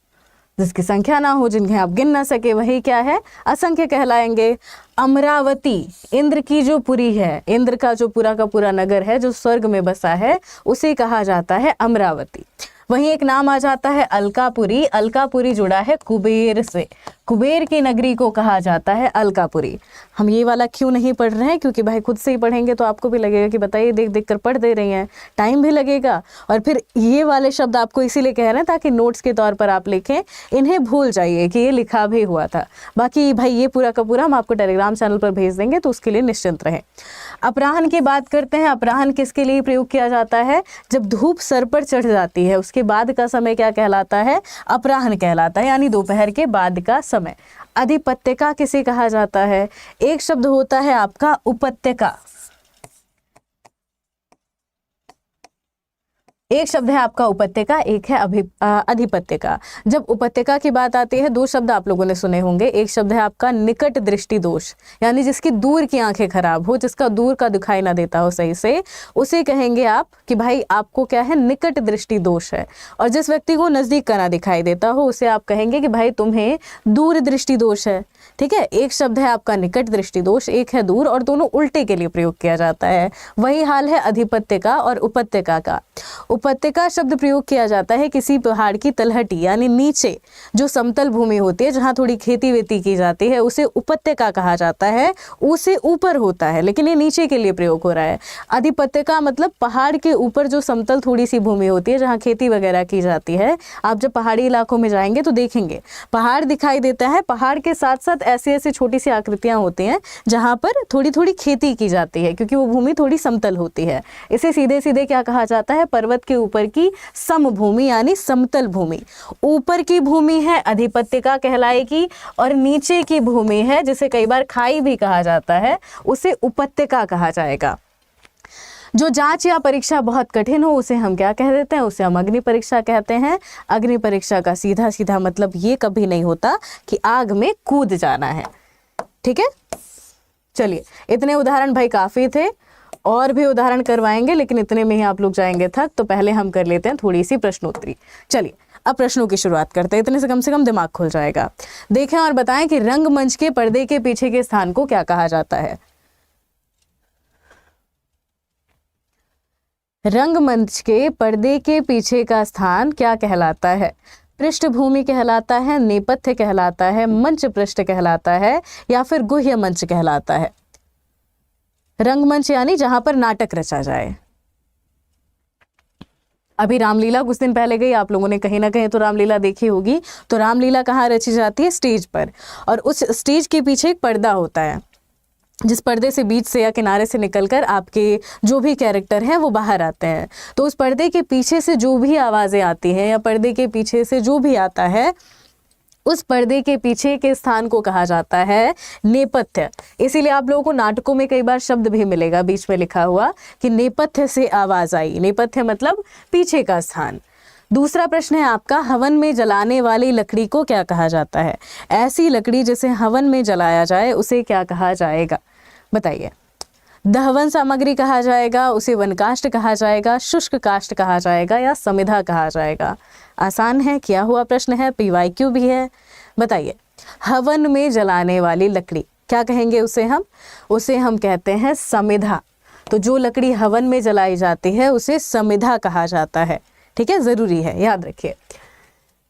जिसकी संख्या ना हो, जिन्हें आप गिन ना सके, वही क्या है, असंख्य कहलाएंगे। अमरावती, इंद्र की जो पुरी है, इंद्र का जो पूरा का पूरा नगर है, जो स्वर्ग में बसा है, उसे कहा जाता है अमरावती। वहीं एक नाम आ जाता है अलकापुरी। अलकापुरी जुड़ा है कुबेर से, कुबेर की नगरी को कहा जाता है अलकापुरी। हम ये वाला क्यों नहीं पढ़ रहे हैं, क्योंकि भाई खुद से ही पढ़ेंगे तो आपको भी लगेगा कि बताइए देख देख कर पढ़ दे रही हैं, टाइम भी लगेगा, और फिर ये वाले शब्द आपको इसीलिए कह रहे हैं ताकि नोट्स के तौर पर आप लिखें, इन्हें भूल जाइए कि ये लिखा भी हुआ था। बाकी भाई ये पूरा का पूरा हम आपको टेलीग्राम चैनल पर भेज देंगे, तो उसके लिए निश्चिंत रहें। अपराह्न की बात करते हैं। अपराह्न किसके लिए प्रयोग किया जाता है, जब धूप सर पर चढ़ जाती है, उसके बाद का समय क्या कहलाता है, अपराह्न कहलाता है, यानी दोपहर के बाद का समय। अधिपत्यका किसे कहा जाता है, एक शब्द होता है आपका उपत्यका, एक शब्द है आपका उपत्यका, एक है अधिपत्यका। जब उपत्यका की बात आती है, 2 शब्द आप लोगों ने सुने होंगे। एक शब्द है आपका निकट दृष्टि दोष, यानी जिसकी दूर की आंखें खराब हो, जिसका दूर का दिखाई ना देता हो सही से, उसे कहेंगे आप कि भाई आपको क्या है, निकट दृष्टि दोष है। और जिस व्यक्ति को नजदीक का ना दिखाई देता हो, उसे आप कहेंगे कि भाई तुम्हें दूर दृष्टि दोष है, ठीक है। एक शब्द है आपका निकट दृष्टि दोष, एक है दूर, और दोनों उल्टे के लिए प्रयोग किया जाता है। वही हाल है अधिपत्यका और उपत्यका का। उपत्यका शब्द प्रयोग किया जाता है किसी पहाड़ की तलहटी, यानी नीचे जो समतल भूमि होती है, जहाँ थोड़ी खेती वेती की जाती है, उसे उपत्यका कहा जाता है। उसे ऊपर होता है, लेकिन ये नीचे के लिए प्रयोग हो रहा है। अधिपत्यका मतलब पहाड़ के ऊपर जो समतल थोड़ी सी भूमि होती है, जहाँ खेती वगैरह की जाती है। आप जब पहाड़ी इलाकों में जाएंगे तो देखेंगे पहाड़ दिखाई देता है, पहाड़ के साथ साथ ऐसी ऐसी छोटी सी आकृतियां होती हैं जहाँ पर थोड़ी थोड़ी खेती की जाती है, क्योंकि वो भूमि थोड़ी समतल होती है। इसे सीधे सीधे क्या कहा जाता है, पर्वत के ऊपर की समभूमि, यानी समतल भूमि। ऊपर की भूमि है अधिपत्यका कहलाएगी, और नीचे की भूमि है, जिसे कई बार खाई भी कहा जाता है, उसे उपत्यका कहा जाएगा। जो जांच या परीक्षा बहुत कठिन हो, उसे हम क्या कह देते हैं, उसे हम अग्नि परीक्षा कहते हैं। अग्नि परीक्षा का सीधा सीधा मतलब ये कभी नहीं होता कि आग में कूद जाना है, ठीक है। चलिए, इतने उदाहरण भाई काफी थे, और भी उदाहरण करवाएंगे, लेकिन इतने में ही आप लोग जाएंगे थक। तो पहले हम कर लेते हैं थोड़ी सी प्रश्नोत्तरी। चलिए अब प्रश्नों की शुरुआत करते हैं, इतने से कम दिमाग खुल जाएगा। देखें और बताएं कि रंगमंच के पर्दे के पीछे के स्थान को क्या कहा जाता है। रंगमंच के पर्दे के पीछे का स्थान क्या कहलाता है, पृष्ठभूमि कहलाता है, नेपथ्य कहलाता है, मंच पृष्ठ कहलाता है, या फिर गुह्य मंच कहलाता है। रंगमंच यानी जहां पर नाटक रचा जाए। अभी रामलीला कुछ दिन पहले गई, आप लोगों ने कहीं ना कहीं तो रामलीला देखी होगी। तो रामलीला कहाँ रची जाती है, स्टेज पर, और उस स्टेज के पीछे एक पर्दा होता है, जिस पर्दे से बीच से या किनारे से निकलकर आपके जो भी कैरेक्टर हैं वो बाहर आते हैं। तो उस पर्दे के पीछे से जो भी आवाज़ें आती हैं, या पर्दे के पीछे से जो भी आता है, उस पर्दे के पीछे के स्थान को कहा जाता है नेपथ्य। इसीलिए आप लोगों को नाटकों में कई बार शब्द भी मिलेगा बीच में लिखा हुआ कि नेपथ्य से आवाज आई। नेपथ्य मतलब पीछे का स्थान। दूसरा प्रश्न है आपका, हवन में जलाने वाली लकड़ी को क्या कहा जाता है। ऐसी लकड़ी जिसे हवन में जलाया जाए उसे क्या कहा जाएगा, बताइए। दहवन सामग्री कहा जाएगा, उसे वनकाष्ठ कहा जाएगा, शुष्क काष्ठ कहा जाएगा या समिधा कहा जाएगा? आसान है, किया हुआ प्रश्न है, PYQ भी है। बताइए, हवन में जलाने वाली लकड़ी क्या कहेंगे उसे हम कहते हैं समिधा। तो जो लकड़ी हवन में जलाई जाती है उसे समिधा कहा जाता है। ठीक है, जरूरी है, याद रखिए।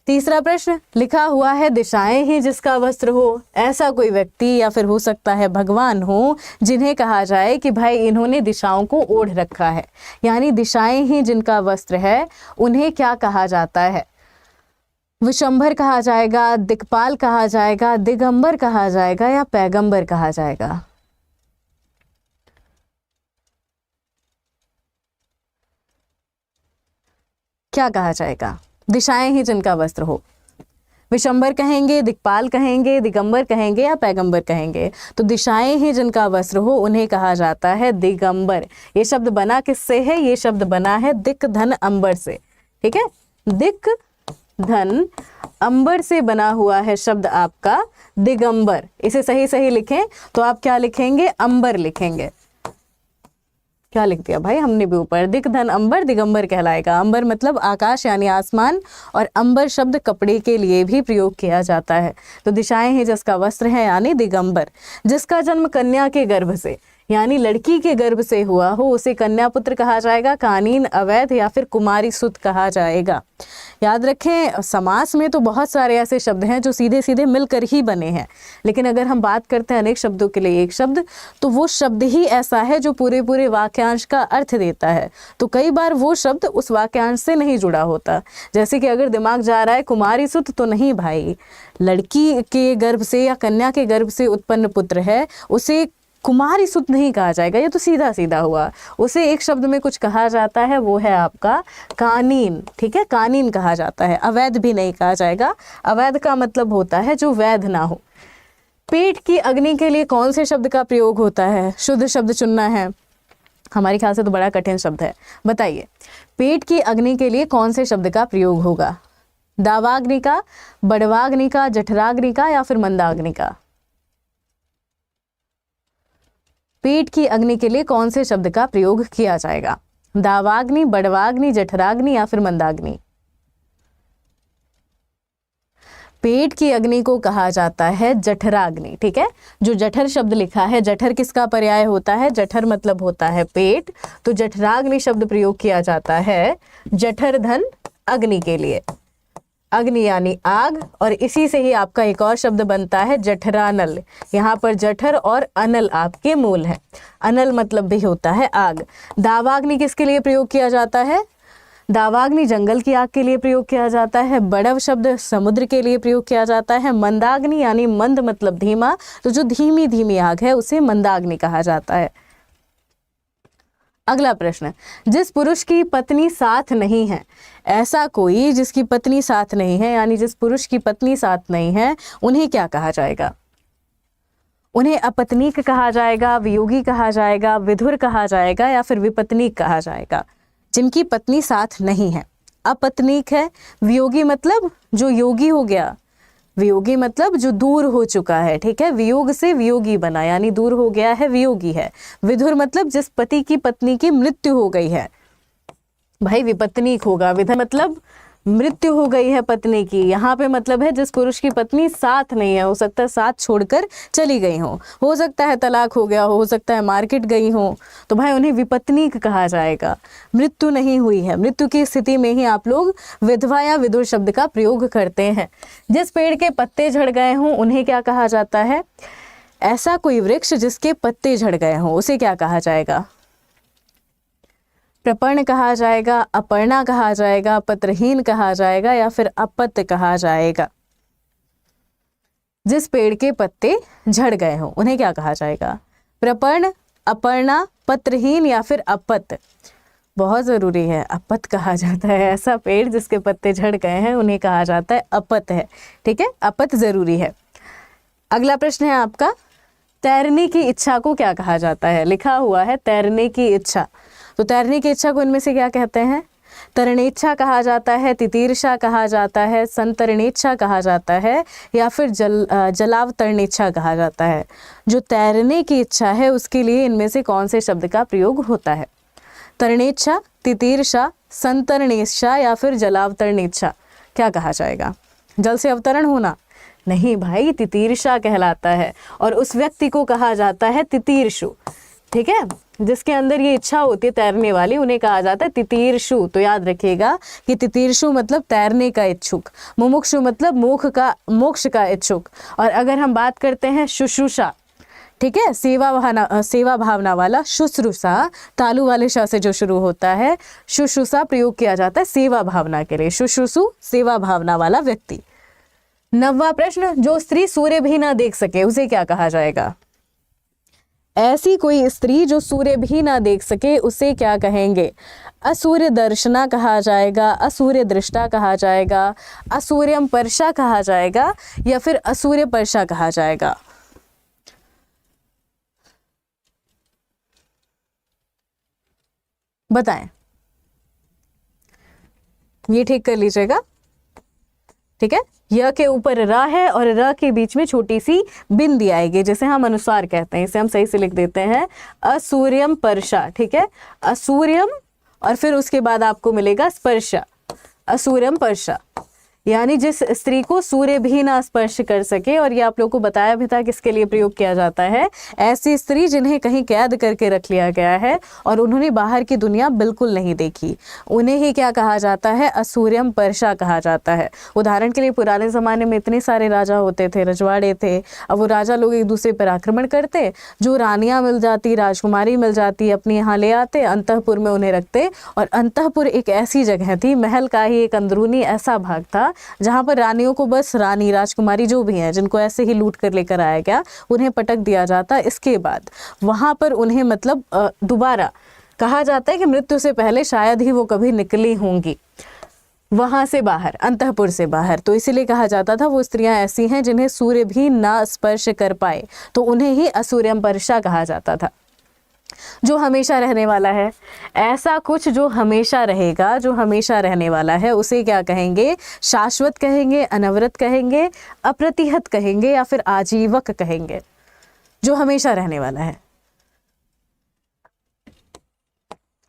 तीसरा प्रश्न लिखा हुआ है, दिशाएं ही जिसका वस्त्र हो। ऐसा कोई व्यक्ति या फिर हो सकता है भगवान हो जिन्हें कहा जाए कि भाई इन्होंने दिशाओं को ओढ़ रखा है, यानी दिशाएं ही जिनका वस्त्र है, उन्हें क्या कहा जाता है? विशंभर कहा जाएगा, दिक्पाल कहा जाएगा, दिगंबर कहा जाएगा या पैगंबर कहा जाएगा? क्या कहा जाएगा? दिशाएं ही जिनका वस्त्र हो। विशंभर कहेंगे, दिक्पाल कहेंगे, दिगंबर कहेंगे या पैगंबर कहेंगे? तो दिशाएं ही जिनका वस्त्र हो उन्हें कहा जाता है दिगंबर। ये शब्द बना किससे है? ये शब्द बना है दिक धन अंबर से। ठीक है, दिक धन अंबर से बना हुआ है शब्द आपका दिगंबर। इसे सही सही लिखें तो आप क्या लिखेंगे? अंबर लिखेंगे। क्या लिख दिया भाई हमने भी ऊपर? दिक धन अंबर दिगंबर कहलाएगा। अंबर मतलब आकाश यानी आसमान, और अंबर शब्द कपड़े के लिए भी प्रयोग किया जाता है। तो दिशाएं ही जिसका वस्त्र है यानी दिगंबर। जिसका जन्म कन्या के गर्भ से यानी लड़की के गर्भ से हुआ हो उसे कन्या पुत्र कहा जाएगा, कानीन, अवैध या फिर कुमारी सुत कहा जाएगा। याद रखें, समास में तो बहुत सारे ऐसे शब्द हैं जो सीधे सीधे मिलकर ही बने हैं, लेकिन अगर हम बात करते हैं अनेक शब्दों के लिए एक शब्द, तो वो शब्द ही ऐसा है जो पूरे पूरे वाक्यांश का अर्थ देता है। तो कई बार वो शब्द उस वाक्यांश से नहीं जुड़ा होता। जैसे कि अगर दिमाग जा रहा है कुमारी सुत, तो नहीं भाई, लड़की के गर्भ से या कन्या के गर्भ से उत्पन्न पुत्र है उसे कुमारी सुत नहीं कहा जाएगा, ये तो सीधा सीधा हुआ। उसे एक शब्द में कुछ कहा जाता है, वो है आपका कानीन। ठीक है, कानीन कहा जाता है। अवैध भी नहीं कहा जाएगा। अवैध का मतलब होता है जो वैध ना हो। पेट की अग्नि के लिए कौन से शब्द का प्रयोग होता है? शुद्ध शब्द चुनना है। हमारे ख्याल से तो बड़ा कठिन शब्द है। बताइए, पेट की अग्नि के लिए कौन से शब्द का प्रयोग होगा? दावाग्नि का, बड़वाग्नि का, जठराग्नि का या फिर मंदाग्नि का? पेट की अग्नि के लिए कौन से शब्द का प्रयोग किया जाएगा? दावाग्नि, बड़वाग्नि, जठराग्नि या फिर मंदाग्नि? पेट की अग्नि को कहा जाता है जठराग्नि। ठीक है, जो जठर शब्द लिखा है, जठर किसका पर्याय होता है? जठर मतलब होता है पेट, तो जठराग्नि शब्द प्रयोग किया जाता है जठर धन अग्नि के लिए। अग्नि यानी आग, और इसी से ही आपका एक और शब्द बनता है जठरानल। यहाँ पर जठर और अनल आपके मूल हैं। अनल मतलब भी होता है आग। दावाग्नि किसके लिए प्रयोग किया जाता है? दावाग्नि जंगल की आग के लिए प्रयोग किया जाता है। बड़व शब्द समुद्र के लिए प्रयोग किया जाता है। मंदाग्नि यानी मंद मतलब धीमा, तो जो धीमी धीमी आग है उसे मंदाग्नि कहा जाता है। अगला प्रश्न, जिस पुरुष की पत्नी साथ नहीं है, ऐसा कोई जिसकी पत्नी साथ नहीं है, यानी जिस पुरुष की पत्नी साथ नहीं है, उन्हें क्या कहा जाएगा? उन्हें अपत्नीक कहा जाएगा, वियोगी कहा जाएगा, विधुर कहा जाएगा या फिर विपत्नीक कहा जाएगा? जिनकी पत्नी साथ नहीं है, अपत्नीक है। वियोगी मतलब जो योगी हो गया, वियोगी मतलब जो दूर हो चुका है। ठीक है, वियोग से वियोगी बना यानी दूर हो गया है, वियोगी है। विधुर मतलब जिस पति की पत्नी की मृत्यु हो गई है, भाई विपत्नीक होगा। विधुर मतलब मृत्यु हो गई है पत्नी की। यहाँ पे मतलब है जिस पुरुष की पत्नी साथ नहीं है, हो सकता है साथ छोड़कर चली गई हो सकता है तलाक हो गया हो सकता है मार्केट गई हो, तो भाई उन्हें विपत्नीक कहा जाएगा। मृत्यु नहीं हुई है, मृत्यु की स्थिति में ही आप लोग विधवा या विदुर शब्द का प्रयोग करते हैं। जिस पेड़ के पत्ते झड़ गए हों उन्हें क्या कहा जाता है? ऐसा कोई वृक्ष जिसके पत्ते झड़ गए हों उसे क्या कहा जाएगा? प्रपर्ण कहा जाएगा, अपर्णा कहा जाएगा, पत्रहीन कहा जाएगा या फिर अपत्य कहा जाएगा? जिस पेड़ के पत्ते झड़ गए हों उन्हें क्या कहा जाएगा? प्रपर्ण, अपर्णा, पत्रहीन या फिर अपत्य? बहुत ज़रूरी है, अपत्य कहा जाता है। ऐसा पेड़ जिसके पत्ते झड़ गए हैं उन्हें कहा जाता है अपत्य है। ठीक है, अपत्य ज़रूरी है। अगला प्रश्न है आपका, तैरने की इच्छा को क्या कहा जाता है? लिखा हुआ है तैरने की इच्छा, तो तैरने की इच्छा को इनमें से क्या कहते हैं? तरणेच्छा कहा जाता है, तितीर्षा कहा जाता है, संतरणेच्छा कहा जाता है, या फिर जलावतरणेच्छा कहा जाता है। जो तैरने की इच्छा है उसके लिए इनमें से कौन से शब्द का प्रयोग होता है? तरणेच्छा, तितीर्षा, संतरणेच्छा या फिर जलावतरणेच्छा, क्या कहा जाएगा? जल से अवतरण होना? नहीं भाई, तितीर्षा कहलाता है और उस व्यक्ति को कहा जाता है तितीर्षु। ठीक है, जिसके अंदर ये इच्छा होती है तैरने वाली, उन्हें कहा जाता है तितीर्षु। तो याद रखिएगा कि तितीर्षु मतलब तैरने का इच्छुक, मुमुक्षु मतलब मोक्ष का इच्छुक। और अगर हम बात करते हैं शुश्रूषा, ठीक है, सेवा भावना वाला, शुश्रूषा तालु वाले श से जो शुरू होता है, शुश्रूषा प्रयोग किया जाता है सेवा भावना के लिए। शुश्रूषु सेवा भावना वाला व्यक्ति। 9वां प्रश्न, जो स्त्री सूर्य भी ना देख सके उसे क्या कहा जाएगा? ऐसी कोई स्त्री जो सूर्य भी ना देख सके उसे क्या कहेंगे? असूर्य दर्शना कहा जाएगा, असूर्य दृष्टा कहा जाएगा, असूर्यम पर्शा कहा जाएगा, या फिर असूर्य पर्शा कहा जाएगा? बताएं, ये ठीक कर लीजिएगा। ठीक है, य के ऊपर र है और र के बीच में छोटी सी बिंदी आएगी, जिसे हम अनुसार कहते हैं। इसे हम सही से लिख देते हैं असूर्यम पर्शा। ठीक है, असूर्यम और फिर उसके बाद आपको मिलेगा स्पर्शा, असूर्यम पर्शा, यानी जिस स्त्री को सूर्य भी ना स्पर्श कर सके। और ये आप लोगों को बताया भी था किसके लिए प्रयोग किया जाता है? ऐसी स्त्री जिन्हें कहीं कैद करके रख लिया गया है और उन्होंने बाहर की दुनिया बिल्कुल नहीं देखी, उन्हें ही क्या कहा जाता है? असूर्यम पर्शा कहा जाता है। उदाहरण के लिए पुराने ज़माने में इतने सारे राजा होते थे, रजवाड़े थे। अब वो राजा लोग एक दूसरे पर आक्रमण करते, जो रानियाँ मिल जाती, राजकुमारी मिल जाती, अपने यहाँ ले आते, अंतःपुर में उन्हें रखते। और अंतःपुर एक ऐसी जगह थी, महल का ही एक अंदरूनी ऐसा भाग था जहां पर रानियों को बस रानी राजकुमारी जो भी हैं जिनको ऐसे ही लूट कर लेकर आया गया, उन्हें पटक दिया जाता। इसके बाद वहां पर उन्हें मतलब दोबारा कहा जाता है कि मृत्यु से पहले शायद ही वो कभी निकली होंगी वहां से बाहर, अंतःपुर से बाहर। तो इसीलिए कहा जाता था वो स्त्रियां ऐसी हैं जिन्हें सूर्य भी ना स्पर्श कर पाए, तो उन्हें ही असूर्यम पर्शा कहा जाता था। जो हमेशा रहने वाला है, ऐसा कुछ जो हमेशा रहेगा, जो हमेशा रहने वाला है, उसे क्या कहेंगे? शाश्वत कहेंगे, अनवरत कहेंगे, अप्रतिहत कहेंगे, या फिर आजीवक कहेंगे? जो हमेशा रहने वाला है,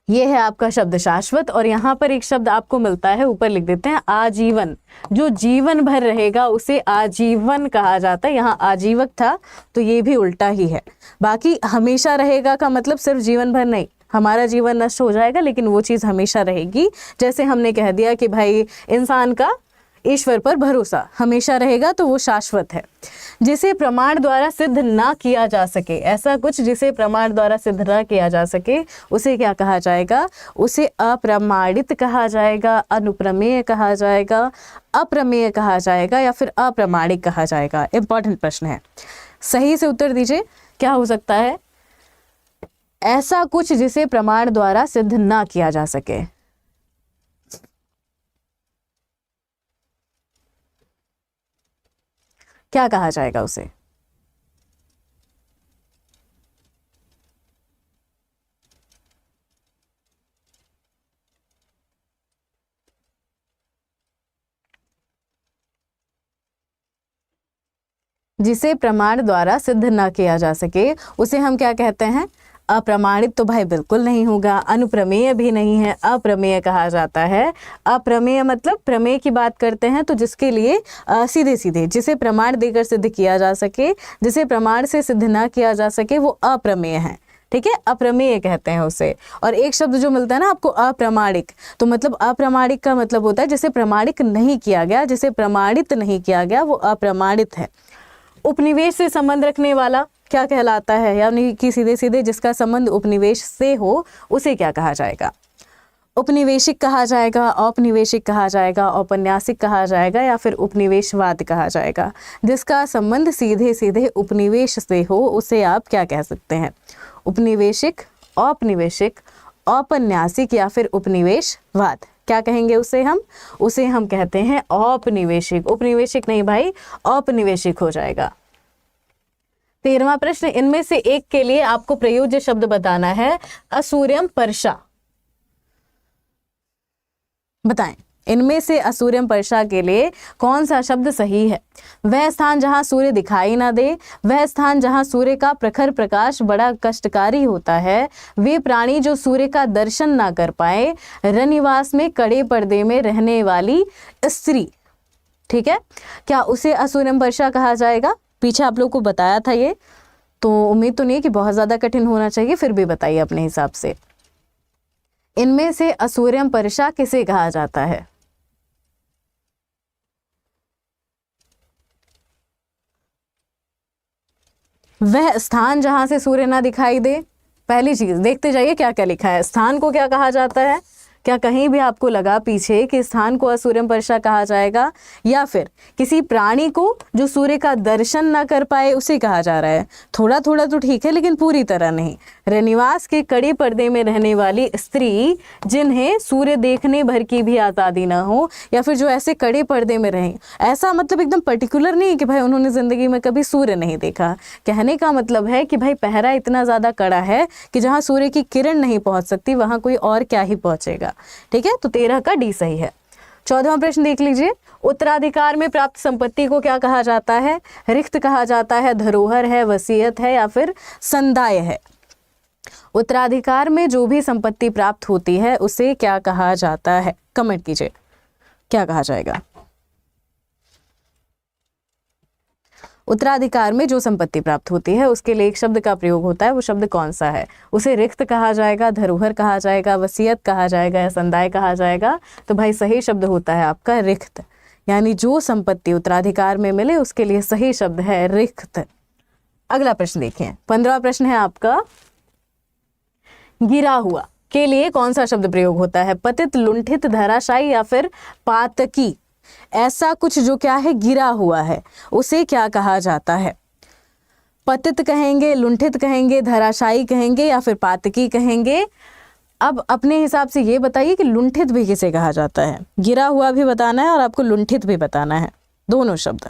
ये है आपका शब्द शाश्वत। और यहाँ पर एक शब्द आपको मिलता है, ऊपर लिख देते हैं आजीवन। जो जीवन भर रहेगा उसे आजीवन कहा जाता है। यहाँ आजीवक था तो ये भी उल्टा ही है। बाकी हमेशा रहेगा का मतलब सिर्फ जीवन भर नहीं, हमारा जीवन नष्ट हो जाएगा लेकिन वो चीज़ हमेशा रहेगी। जैसे हमने कह दिया कि भाई इंसान का ईश्वर पर भरोसा हमेशा रहेगा, तो वो शाश्वत है। जिसे प्रमाण द्वारा सिद्ध ना किया जा सके, ऐसा कुछ जिसे प्रमाण द्वारा सिद्ध ना किया जा सके, उसे क्या कहा जाएगा? उसे अप्रमाणित कहा जाएगा, अनुप्रमेय कहा जाएगा, अप्रमेय कहा जाएगा, या फिर अप्रमाणिक कहा जाएगा? इंपॉर्टेंट प्रश्न है, सही से उत्तर दीजिए। क्या हो सकता है? ऐसा कुछ जिसे प्रमाण द्वारा सिद्ध ना किया जा सके। क्या कहा जाएगा उसे? जिसे प्रमाण द्वारा सिद्ध ना किया जा सके उसे हम क्या कहते हैं? अप्रमाणित तो भाई बिल्कुल नहीं होगा, अनुप्रमेय भी नहीं है, अप्रमेय कहा जाता है। अप्रमेय मतलब प्रमेय की बात करते हैं तो जिसके लिए सीधे सीधे जिसे प्रमाण देकर सिद्ध किया जा सके, जिसे प्रमाण से सिद्ध ना किया जा सके, वो अप्रमेय है। ठीक है, अप्रमेय कहते हैं उसे। और एक शब्द जो मिलता है ना आपको अप्रमाणिक, तो मतलब अप्रमाणिक का मतलब होता है जिसे प्रमाणिक नहीं किया गया, जिसे प्रमाणित नहीं किया गया, वो अप्रमाणित है। उपनिवेश से संबंध रखने वाला क्या कहलाता है? यानी कि सीधे सीधे जिसका संबंध उपनिवेश से हो उसे क्या कहा जाएगा? उपनिवेशिक कहा जाएगा, औपनिवेशिक कहा जाएगा, औपन्यासिक कहा जाएगा, या फिर उपनिवेशवाद कहा जाएगा? जिसका संबंध सीधे सीधे उपनिवेश से हो उसे आप क्या कह सकते हैं? उपनिवेशिक, औपनिवेशिक, औपन्यासिक, या फिर उपनिवेशवाद? क्या कहेंगे उसे हम? उसे हम कहते हैं औपनिवेशिक। उपनिवेशिक नहीं भाई, औपनिवेशिक हो जाएगा। 13वां प्रश्न, इनमें से एक के लिए आपको प्रयोज्य शब्द बताना है। असूर्यम पर्शा, बताएं, इनमें से असूर्यम पर्षा के लिए कौन सा शब्द सही है? वह स्थान जहां सूर्य दिखाई ना दे, वह स्थान जहां सूर्य का प्रखर प्रकाश बड़ा कष्टकारी होता है, वे प्राणी जो सूर्य का दर्शन ना कर पाए, रनिवास में कड़े पर्दे में रहने वाली स्त्री, ठीक है, क्या उसे असूर्यम वर्षा कहा जाएगा? पीछे आप लोग को बताया था ये, तो उम्मीद तो नहीं है कि बहुत ज्यादा कठिन होना चाहिए, फिर भी बताइए अपने हिसाब से। इनमें से असूर्यम वर्षा किसे कहा जाता है? वह स्थान जहां से सूर्य ना दिखाई दे। पहली चीज देखते जाइए क्या क्या लिखा है, स्थान को क्या कहा जाता है? क्या कहीं भी आपको लगा पीछे कि स्थान को असूर्यम वर्षा कहा जाएगा, या फिर किसी प्राणी को जो सूर्य का दर्शन ना कर पाए उसे कहा जा रहा है? थोड़ा थोड़ा तो ठीक है, लेकिन पूरी तरह नहीं। रनिवास के कड़े पर्दे में रहने वाली स्त्री जिन्हें सूर्य देखने भर की भी आज़ादी ना हो, या फिर जो ऐसे कड़े पर्दे में रहें, ऐसा मतलब एकदम पर्टिकुलर नहीं है कि भाई उन्होंने जिंदगी में कभी सूर्य नहीं देखा। कहने का मतलब है कि भाई पहरा इतना ज़्यादा कड़ा है कि जहाँ सूर्य की किरण नहीं पहुँच सकती वहाँ कोई और क्या ही पहुँचेगा। ठीक है, तो 13 का डी सही है। 14वां प्रश्न देख लीजिए, उत्तराधिकार में प्राप्त संपत्ति को क्या कहा जाता है? रिक्त कहा जाता है, धरोहर है, वसीयत है, या फिर संदाय है? उत्तराधिकार में जो भी संपत्ति प्राप्त होती है उसे क्या कहा जाता है? कमेंट कीजिए, क्या कहा जाएगा? उत्तराधिकार में जो संपत्ति प्राप्त होती है उसके लिए एक शब्द का प्रयोग होता है, वो शब्द कौन सा है? उसे रिक्त कहा जाएगा, धरोहर कहा जाएगा, वसीयत कहा जाएगा, या संदाय कहा जाएगा? तो भाई सही शब्द होता है आपका रिक्त, यानी जो संपत्ति उत्तराधिकार में मिले उसके लिए सही शब्द है रिक्त। अगला प्रश्न देखिए, 15वां प्रश्न है आपका, गिरा हुआ के लिए कौन सा शब्द प्रयोग होता है? पतित, लुंठित, धराशायी, या फिर पातकी? ऐसा कुछ जो क्या है, गिरा हुआ है, उसे क्या कहा जाता है? पतित कहेंगे, लुंठित कहेंगे, धराशायी कहेंगे, या फिर पातकी कहेंगे? अब अपने हिसाब से ये बताइए कि लुंठित भी किसे कहा जाता है? गिरा हुआ भी बताना है और आपको लुंठित भी बताना है, दोनों शब्द।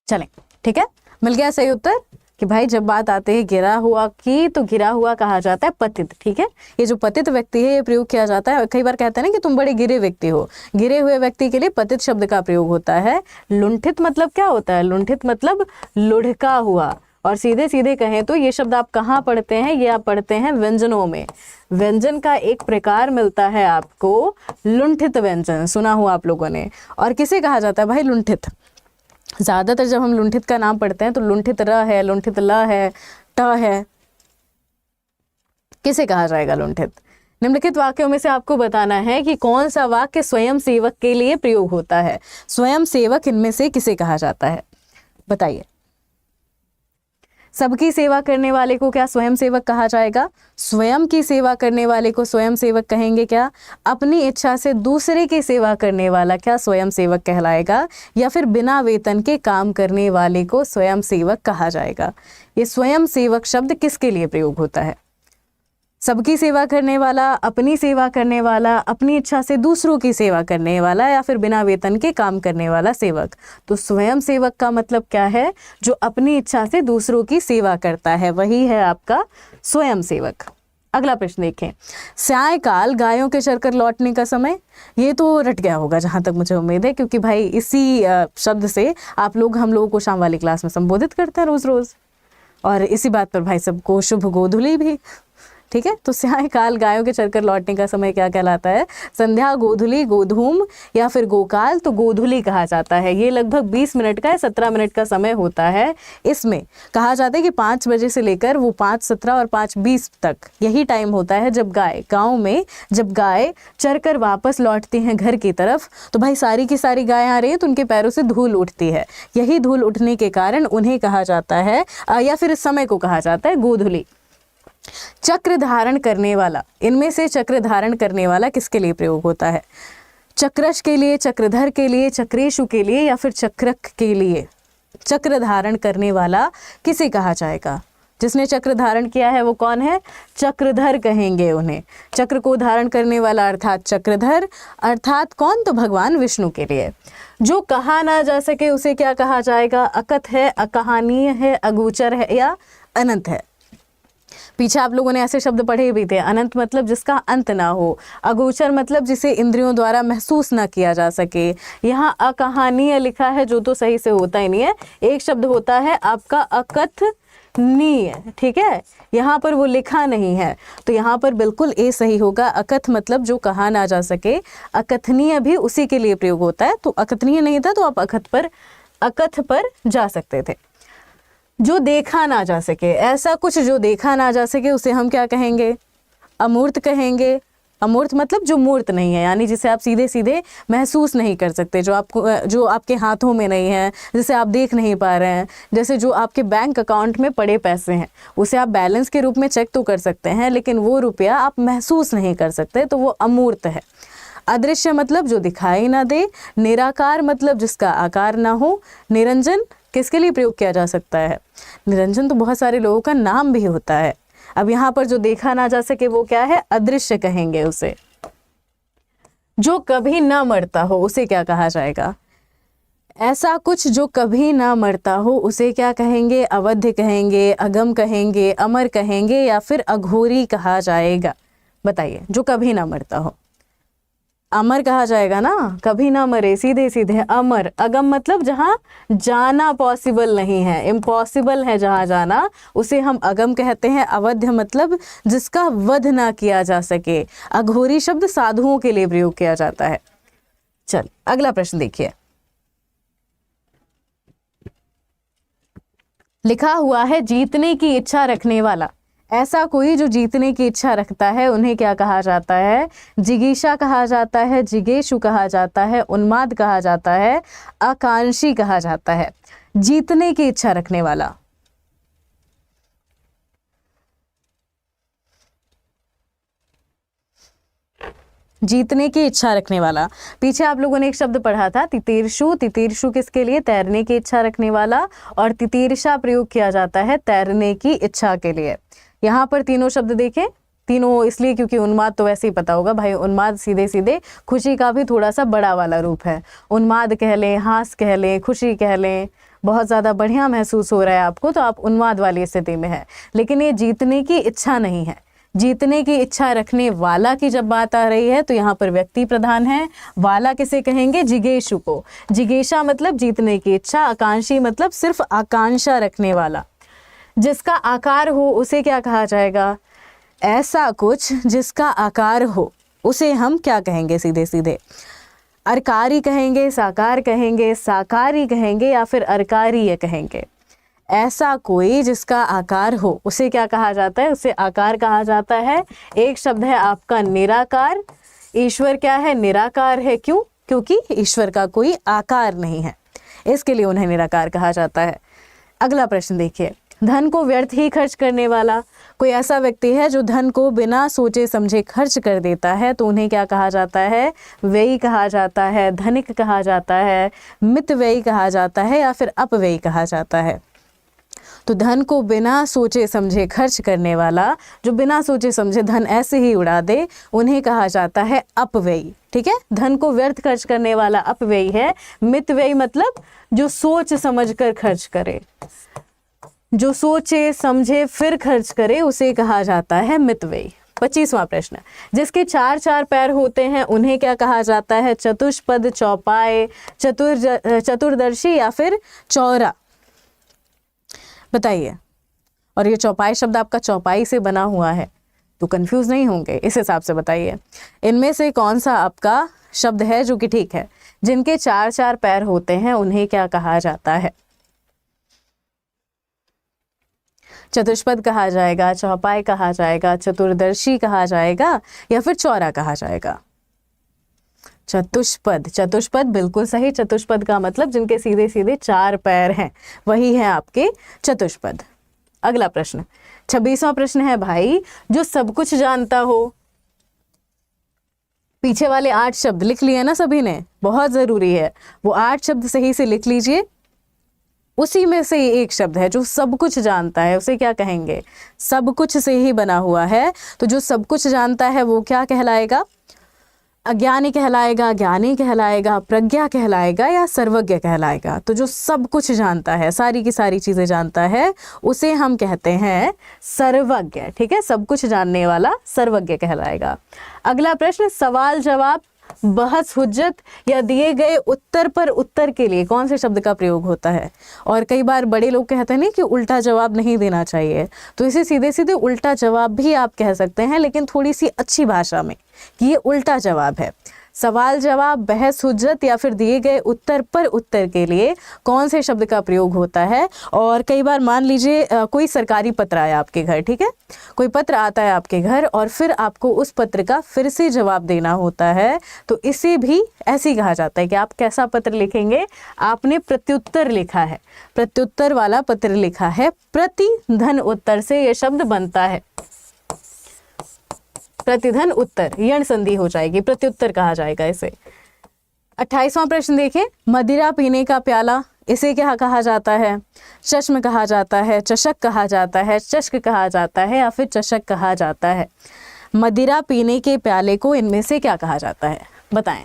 चलें, ठीक है, मिल गया सही उत्तर कि भाई जब बात आती है गिरा हुआ की, तो गिरा हुआ कहा जाता है पतित। ठीक है, ये जो पतित व्यक्ति है ये प्रयोग किया जाता है, कई बार कहते हैं ना कि तुम बड़े गिरे व्यक्ति हो, गिरे हुए व्यक्ति के लिए पतित शब्द का प्रयोग होता है। लुंठित मतलब क्या होता है? लुंठित मतलब लुढ़का हुआ, और सीधे सीधे कहें तो ये शब्द आप कहाँ पढ़ते हैं? ये आप पढ़ते हैं व्यंजनों में। व्यंजन का एक प्रकार मिलता है आपको लुंठित व्यंजन, सुना हुआ आप लोगों ने। और किसे कहा जाता है भाई लुंठित? ज्यादातर जब हम लुंठित का नाम पढ़ते हैं तो लुंठित र है, लुंठित ल है, ट है, किसे कहा जाएगा लुंठित? निम्नलिखित वाक्यों में से आपको बताना है कि कौन सा वाक्य स्वयं सेवक के लिए प्रयोग होता है। स्वयं सेवक इनमें से किसे कहा जाता है? बताइए। सबकी सेवा करने वाले को क्या स्वयं सेवक कहा जाएगा? स्वयं की सेवा करने वाले को स्वयं सेवक कहेंगे क्या? अपनी इच्छा से दूसरे की सेवा करने वाला क्या स्वयं सेवक कहलाएगा? या फिर बिना वेतन के काम करने वाले को स्वयं सेवक कहा जाएगा? ये स्वयं सेवक शब्द किसके लिए प्रयोग होता है? सबकी सेवा करने वाला, अपनी सेवा करने वाला, अपनी इच्छा से दूसरों की सेवा करने वाला, या फिर बिना वेतन के काम करने वाला सेवक। तो स्वयं सेवक का मतलब क्या है? जो अपनी इच्छा से दूसरों की सेवा करता है, वही है आपका स्वयं सेवक। अगला प्रश्न देखें, सायंकाल गायों के चरकर लौटने का समय। ये तो रट गया होगा जहां तक मुझे उम्मीद है, क्योंकि भाई इसी शब्द से आप लोग हम लोगों को शाम वाली क्लास में संबोधित करते हैं रोज रोज, और इसी बात पर भाई सबको शुभ गोधूली भी। ठीक है। तो स्याह काल गायों के चरकर लौटने का समय क्या कहलाता है? संध्या, गोधुली, गोधूम या फिर गोकाल। तो गोधुली कहा जाता है। ये लगभग 20 मिनट का है, 17 मिनट का समय होता है। इसमें कहा जाता है कि 5 बजे से लेकर वो 5:17 और 5:20 तक यही टाइम होता है जब गाय गाँव में जब गाय चरकर वापस लौटती हैं घर की तरफ। तो भाई सारी की सारी गाय आ रही है तो उनके पैरों से धूल उठती है। यही धूल उठने के कारण उन्हें कहा जाता है या फिर इस समय को कहा जाता है गोधुली। चक्र धारण करने वाला, इनमें से चक्र धारण करने वाला किसके लिए प्रयोग होता है? चक्रश के लिए, चक्रधर के लिए, चक्रेशु के लिए या फिर चक्रक के लिए? चक्र धारण करने वाला किसे कहा जाएगा? जिसने चक्र धारण किया है वो कौन है? चक्रधर कहेंगे उन्हें। चक्र को धारण करने वाला अर्थात चक्रधर, अर्थात कौन? तो भगवान विष्णु के लिए। जो कहा ना जा सके उसे क्या कहा जाएगा? अकथ है, अकहानीय है, अगोचर है या अनंत है। पीछे आप लोगों ने ऐसे शब्द पढ़े भी थे। अनंत मतलब जिसका अंत ना हो, अगोचर मतलब जिसे इंद्रियों द्वारा महसूस ना किया जा सके। यहाँ अकहानीय लिखा है जो तो सही से होता ही नहीं है। एक शब्द होता है आपका अकथनीय, ठीक है, यहाँ पर वो लिखा नहीं है तो यहाँ पर बिल्कुल ए सही होगा। अकथ मतलब जो कहा ना जा सके, अकथनीय भी उसी के लिए प्रयोग होता है। तो अकथनीय नहीं था तो आप अकथ पर जा सकते थे। जो देखा ना जा सके, ऐसा कुछ जो देखा ना जा सके उसे हम क्या कहेंगे? अमूर्त कहेंगे। अमूर्त मतलब जो मूर्त नहीं है, यानी जिसे आप सीधे सीधे महसूस नहीं कर सकते, जो आपके हाथों में नहीं है, जिसे आप देख नहीं पा रहे हैं। जैसे जो आपके बैंक अकाउंट में पड़े पैसे हैं उसे आप बैलेंस के रूप में चेक तो कर सकते हैं लेकिन वो रुपया आप महसूस नहीं कर सकते, तो वो अमूर्त है। अदृश्य मतलब जो दिखाई ना दे। निराकार मतलब जिसका आकार ना हो। निरंजन किसके लिए प्रयोग किया जा सकता है? निरंजन तो बहुत सारे लोगों का नाम भी होता है। अब यहाँ पर जो देखा ना जा सके वो क्या है? अदृश्य कहेंगे उसे। जो कभी ना मरता हो उसे क्या कहा जाएगा? ऐसा कुछ जो कभी ना मरता हो उसे क्या कहेंगे? अवध्य कहेंगे, अगम कहेंगे, अमर कहेंगे या फिर अघोरी कहा जाएगा? बताइए। जो कभी ना मरता हो अमर कहा जाएगा ना, कभी ना मरे, सीधे सीधे अमर। अगम मतलब जहाँ जाना पॉसिबल नहीं है, इम्पॉसिबल है जहाँ जाना, उसे हम अगम कहते हैं। अवध्य मतलब जिसका वध ना किया जा सके। अघोरी शब्द साधुओं के लिए प्रयोग किया जाता है। चल अगला प्रश्न देखिए। लिखा हुआ है जीतने की इच्छा रखने वाला। ऐसा कोई जो जीतने की इच्छा रखता है उन्हें क्या कहा जाता है? जिगीषा कहा जाता है, जिगेशु कहा जाता है, उन्माद कहा जाता है, आकांक्षी कहा जाता है। जीतने की इच्छा रखने वाला, जीतने की इच्छा रखने वाला। पीछे आप लोगों ने एक शब्द पढ़ा था तितीर्षु। तितीर्षु किसके लिए? तैरने की इच्छा रखने वाला। और तितीर्षा प्रयोग किया जाता है तैरने की इच्छा के लिए। यहाँ पर तीनों शब्द देखें, तीनों इसलिए क्योंकि उन्माद तो वैसे ही पता होगा भाई, उन्माद सीधे सीधे खुशी का भी थोड़ा सा बड़ा वाला रूप है। उन्माद कह लें, हास कह लें, खुशी कह लें, बहुत ज़्यादा बढ़िया महसूस हो रहा है आपको तो आप उन्माद वाली स्थिति में है। लेकिन ये जीतने की इच्छा नहीं है। जीतने की इच्छा रखने वाला की जब बात आ रही है तो यहाँ पर व्यक्ति प्रधान है। वाला किसे कहेंगे? जिगेशु को। जिगेशा मतलब जीतने की इच्छा, आकांक्षी मतलब सिर्फ आकांक्षा रखने वाला। जिसका आकार हो उसे क्या कहा जाएगा? ऐसा कुछ जिसका आकार हो उसे हम क्या कहेंगे? सीधे सीधे अर्कारी कहेंगे, साकार कहेंगे, साकारी कहेंगे या फिर अर्कारीय कहेंगे। ऐसा कोई जिसका आकार हो उसे क्या कहा जाता है? उसे आकार कहा जाता है। एक शब्द है आपका निराकार। ईश्वर क्या है? निराकार है। क्यों? क्योंकि ईश्वर का कोई आकार नहीं है, इसके लिए उन्हें निराकार कहा जाता है। अगला प्रश्न देखिए। धन को व्यर्थ ही खर्च करने वाला। कोई ऐसा व्यक्ति है जो धन को बिना सोचे समझे खर्च कर देता है तो उन्हें क्या कहा जाता है? व्ययी कहा जाता है, धनिक कहा जाता है, मितव्ययी कहा जाता है या फिर अपव्ययी कहा जाता है। तो धन को बिना सोचे समझे खर्च करने वाला, जो बिना सोचे समझे धन ऐसे ही उड़ा दे, उन्हें कहा जाता है अपव्ययी। ठीक है, धन को व्यर्थ खर्च करने वाला अपव्ययी है। मितव्ययी मतलब जो सोच समझ कर खर्च करे, जो सोचे समझे फिर खर्च करे, उसे कहा जाता है मितव्ययी। 25वां प्रश्न। जिसके 4-4 पैर होते हैं उन्हें क्या कहा जाता है? चतुष्पद, चौपाए, चतुर्दर्शी या फिर चौरा? बताइए। और ये चौपाई शब्द आपका चौपाई से बना हुआ है, तो कंफ्यूज नहीं होंगे, इस हिसाब से बताइए इनमें से कौन सा आपका शब्द है जो कि ठीक है। जिनके 4-4 पैर होते हैं उन्हें क्या कहा जाता है? चतुष्पद कहा जाएगा, चौपाई कहा जाएगा, चतुर्दर्शी कहा जाएगा, या फिर चौरा कहा जाएगा? चतुष्पद, चतुष्पद बिल्कुल सही। चतुष्पद का मतलब जिनके सीधे सीधे 4 पैर हैं, वही है आपके चतुष्पद। अगला प्रश्न, 26वां प्रश्न है भाई, जो सब कुछ जानता हो। पीछे वाले 8 शब्द लिख लिए ना सभी ने, बहुत जरूरी है वो 8 शब्द सही से लिख लीजिए। उसी में से एक शब्द है जो सब कुछ जानता है, उसे क्या कहेंगे? सब कुछ से ही बना हुआ है, तो जो सब कुछ जानता है वो क्या कहलाएगा? अज्ञानी कहलाएगा, ज्ञानी कहलाएगा, प्रज्ञा कहलाएगा, या सर्वज्ञ कहलाएगा? तो जो सब कुछ जानता है, सारी की सारी चीजें जानता है, उसे हम कहते हैं सर्वज्ञ। ठीक है, सब कुछ जानने वाला सर्वज्ञ कहलाएगा। अगला प्रश्न, सवाल जवाब, बहस हुज्जत या दिए गए उत्तर पर उत्तर के लिए कौन से शब्द का प्रयोग होता है? और कई बार बड़े लोग कहते हैं नहीं कि उल्टा जवाब नहीं देना चाहिए, तो इसे सीधे सीधे उल्टा जवाब भी आप कह सकते हैं, लेकिन थोड़ी सी अच्छी भाषा में कि ये उल्टा जवाब है। सवाल जवाब, बहस हुज्जत या फिर दिए गए उत्तर पर उत्तर के लिए कौन से शब्द का प्रयोग होता है? और कई बार मान लीजिए कोई सरकारी पत्र आया आपके घर, ठीक है, कोई पत्र आता है आपके घर और फिर आपको उस पत्र का फिर से जवाब देना होता है, तो इसे भी ऐसे ही कहा जाता है कि आप कैसा पत्र लिखेंगे? आपने प्रत्युत्तर लिखा है, प्रत्युत्तर वाला पत्र लिखा है, प्रतिधन उत्तर से ये शब्द बनता है। प्रतिधन उत्तर, यण संधि हो जाएगी, प्रत्युत्तर कहा जाएगा इसे। 28वां प्रश्न देखें, मदिरा पीने का प्याला, इसे क्या कहा जाता है? चश्म कहा जाता है, चषक कहा जाता है, चष्क कहा जाता है, या फिर चषक कहा जाता है? मदिरा पीने के प्याले को इनमें से क्या कहा जाता है? बताएं।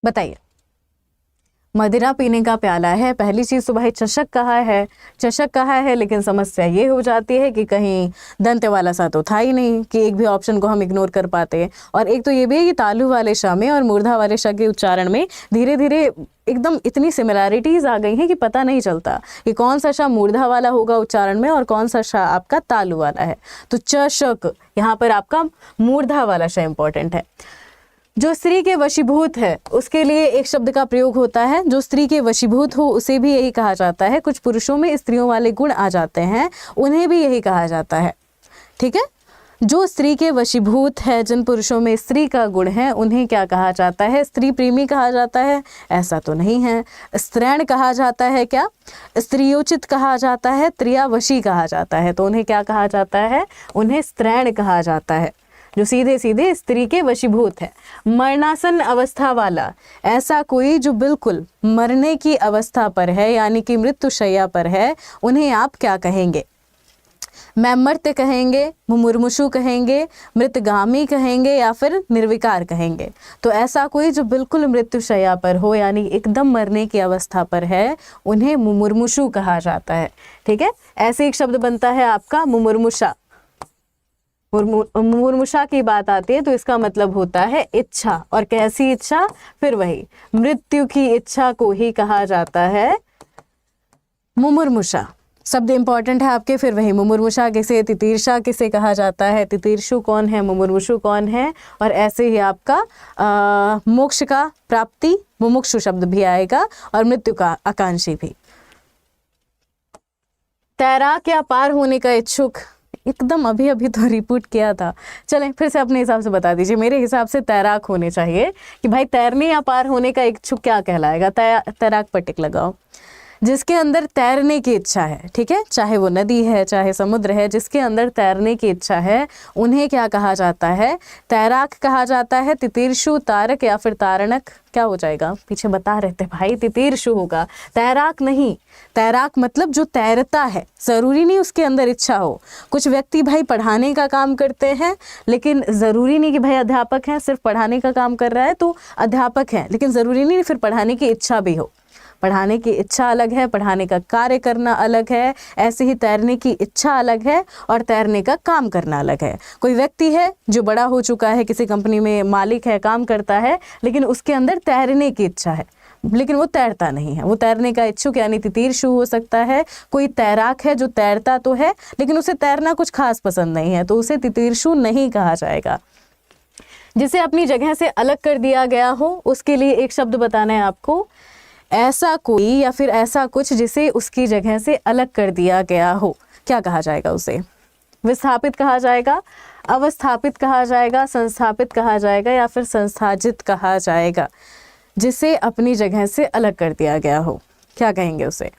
बताइए। मदिरा पीने का प्याला है, पहली चीज तो भाई चषक कहा है, चषक कहा है, लेकिन समस्या ये हो जाती है कि कहीं दंते वाला सा तो था ही नहीं कि एक भी ऑप्शन को हम इग्नोर कर पाते। और एक तो ये भी है कि तालु वाले श में और मूर्धा वाले श के उच्चारण में धीरे धीरे एकदम इतनी सिमिलैरिटीज आ गई हैं कि पता नहीं चलता कि कौन सा श मूर्धा वाला होगा उच्चारण में और कौन सा श आपका तालु वाला है। तो चषक यहाँ पर आपका मूर्धा वाला श इंपॉर्टेंट है। जो स्त्री के वशीभूत है उसके लिए एक शब्द का प्रयोग होता है, जो स्त्री के वशीभूत हो उसे भी यही कहा जाता है। कुछ पुरुषों में स्त्रियों वाले गुण आ जाते हैं, उन्हें भी यही कहा जाता है। ठीक है, जो स्त्री के वशीभूत है, जिन पुरुषों में स्त्री का गुण है, उन्हें क्या कहा जाता है? स्त्री प्रेमी कहा जाता है? ऐसा तो नहीं है। स्त्रैण कहा जाता है क्या? स्त्रियोचित कहा जाता है? त्रियावशी कहा जाता है? तो उन्हें क्या कहा जाता है? उन्हें स्त्रैण कहा जाता है, जो सीधे सीधे स्त्री के वशीभूत है। मरणासन अवस्था वाला, ऐसा कोई जो बिल्कुल मरने की अवस्था पर है, यानी कि मृत्युशैया पर है, उन्हें आप क्या कहेंगे? मैमर्त्य कहेंगे, मुमुर्मुषु कहेंगे, मृतगामी कहेंगे, या फिर निर्विकार कहेंगे? तो ऐसा कोई जो बिल्कुल मृत्युशैया पर हो, यानी एकदम मरने की अवस्था पर है, उन्हें मुमुर्मुषु कहा जाता है। ठीक है, ऐसे एक शब्द बनता है आपका मुमुर्मुषा। मुमुर्मुषा की बात आती है तो इसका मतलब होता है इच्छा, और कैसी इच्छा? फिर वही मृत्यु की इच्छा को ही कहा जाता है मुमुर्मुषा। शब्द इंपॉर्टेंट है आपके। फिर वही मुमुर्मुषा किसे, तितीर्षा किसे कहा जाता है? तितीर्षु कौन है, मुमुर्मुषु कौन है? और ऐसे ही आपका मोक्ष का प्राप्ति मुमुक्षु शब्द भी आएगा, और मृत्यु का आकांक्षी भी। तैराक या पार होने का इच्छुक, एकदम अभी अभी तो रिपीट किया था, चलें फिर से अपने हिसाब से बता दीजिए। मेरे हिसाब से तैराक होने चाहिए कि भाई तैरने या पार होने का इच्छुक क्या कहलाएगा? तैराक पर टिक लगाओ। जिसके अंदर तैरने की इच्छा है, ठीक है, चाहे वो नदी है चाहे समुद्र है, जिसके अंदर तैरने की इच्छा है उन्हें क्या कहा जाता है? तैराक कहा जाता है। तितीर्षु, तारक या फिर तारणक, क्या हो जाएगा? पीछे बता रहे थे भाई, तितीर्षु होगा, तैराक नहीं। तैराक मतलब जो तैरता है, जरूरी नहीं उसके अंदर इच्छा हो। कुछ व्यक्ति भाई पढ़ाने का काम करते हैं, लेकिन जरूरी नहीं कि भाई अध्यापक हैं, सिर्फ पढ़ाने का काम कर रहा है तो अध्यापक है, लेकिन जरूरी नहीं फिर पढ़ाने की इच्छा भी हो। पढ़ाने की इच्छा अलग है, पढ़ाने का कार्य करना अलग है। ऐसे ही तैरने की इच्छा अलग है और तैरने का काम करना अलग है। कोई व्यक्ति है जो बड़ा हो चुका है, किसी कंपनी में मालिक है, काम करता है, लेकिन उसके अंदर तैरने की इच्छा है, लेकिन वो तैरता नहीं है। वो तैरने का इच्छुक यानी तितीर्षु हो सकता है। कोई तैराक है जो तैरता तो है, लेकिन उसे तैरना कुछ खास पसंद नहीं है, तो उसे तितीर्षु नहीं कहा जाएगा। जिसे अपनी जगह से अलग कर दिया गया हो, उसके लिए एक शब्द बताना है आपको। ऐसा कोई या फिर ऐसा कुछ जिसे उसकी जगह से अलग कर दिया गया हो, क्या कहा जाएगा उसे? विस्थापित कहा जाएगा, अवस्थापित कहा जाएगा, संस्थापित कहा जाएगा या फिर संस्थाजित कहा जाएगा। जिसे अपनी जगह से अलग कर दिया गया हो, क्या कहेंगे उसे?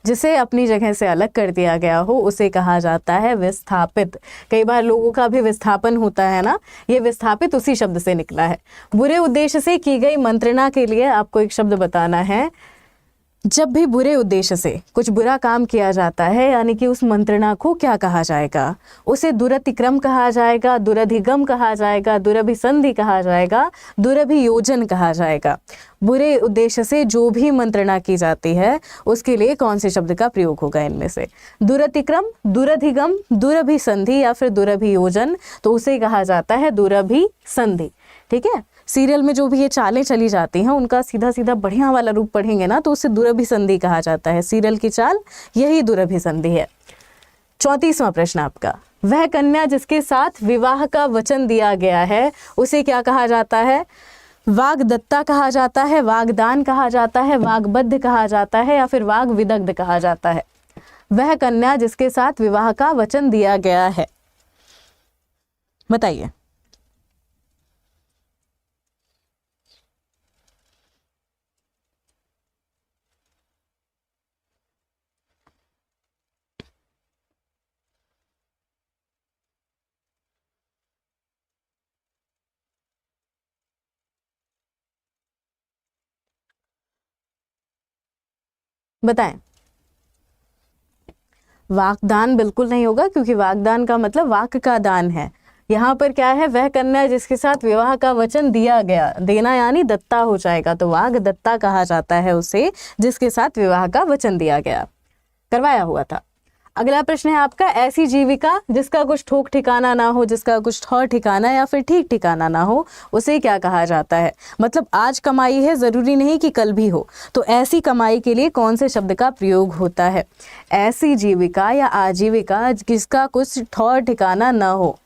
जिसे अपनी जगह से अलग कर दिया गया हो उसे कहा जाता है विस्थापित। कई बार लोगों का भी विस्थापन होता है ना, ये विस्थापित उसी शब्द से निकला है। बुरे उद्देश्य से की गई मंत्रणा के लिए आपको एक शब्द बताना है। जब भी बुरे उद्देश्य से कुछ बुरा काम किया जाता है, यानी कि उस मंत्रणा को क्या कहा जाएगा? उसे दुरतिक्रम कहा जाएगा, दुरधिगम कहा जाएगा, दुरभिसंधि कहा जाएगा, दुरभियोजन कहा जाएगा। बुरे उद्देश्य से जो भी मंत्रणा की जाती है उसके लिए कौन से शब्द का प्रयोग होगा इनमें से? दुरतिक्रम, दुरधिगम, दुरभिसंधि या फिर दुरभियोजन, तो उसे कहा जाता है दुरभिसंधि। ठीक है, सीरियल में जो भी ये चालें चली जाती हैं उनका सीधा सीधा बढ़िया वाला रूप पढ़ेंगे ना तो उसे दुरभिसंधि कहा जाता है। सीरियल की चाल यही दुरभिसंधि है। 34वां प्रश्न आपका, वह कन्या जिसके साथ विवाह का वचन दिया गया है उसे क्या कहा जाता है? वाग्दत्ता कहा जाता है, वागदान कहा जाता है, वाग्बद्ध कहा जाता है या फिर वाग्विदग्ध कहा जाता है। वह कन्या जिसके साथ विवाह का वचन दिया गया है, बताइए। बताएं। वागदान बिल्कुल नहीं होगा, क्योंकि वागदान का मतलब वाक का दान है। यहाँ पर क्या है? वह कन्या जिसके साथ विवाह का वचन दिया गया, देना यानी दत्ता हो जाएगा, तो वाग दत्ता कहा जाता है उसे जिसके साथ विवाह का वचन दिया गया, करवाया हुआ था। अगला प्रश्न है आपका, ऐसी जीविका जिसका कुछ ठोक ठिकाना ना हो, जिसका कुछ ठौर ठिकाना या फिर ठीक ठिकाना ना हो, उसे क्या कहा जाता है? मतलब आज कमाई है, जरूरी नहीं कि कल भी हो, तो ऐसी कमाई के लिए कौन से शब्द का प्रयोग होता है? ऐसी जीविका या आजीविका जिसका कुछ ठौर ठिकाना ना हो।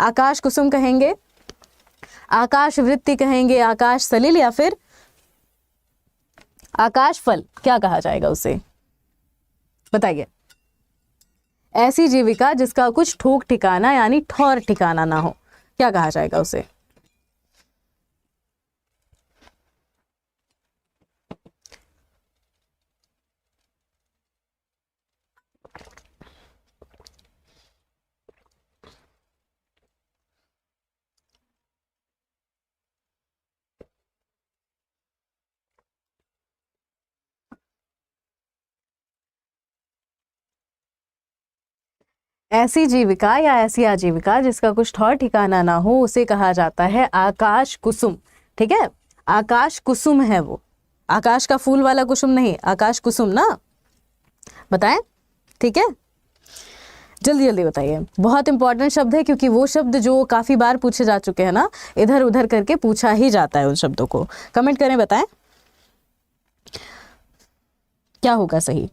आकाश कुसुम कहेंगे, आकाश वृत्ति कहेंगे, आकाश सलिल या फिर आकाश फल, क्या कहा जाएगा उसे? बताइए। ऐसी जीविका जिसका कुछ ठोक ठिकाना यानी ठौर ठिकाना ना हो, क्या कहा जाएगा उसे? ऐसी जीविका या ऐसी आजीविका जिसका कुछ ठौर ठिकाना ना हो उसे कहा जाता है आकाश कुसुम। ठीक है, आकाश कुसुम है वो, आकाश का फूल वाला कुसुम नहीं, आकाश कुसुम ना, बताएं। ठीक है, जल्दी जल्दी बताइए। बहुत इंपॉर्टेंट शब्द है, क्योंकि वो शब्द जो काफी बार पूछे जा चुके हैं ना, इधर उधर करके पूछा ही जाता है उन शब्दों को। कमेंट करें, बताएं क्या होगा सही।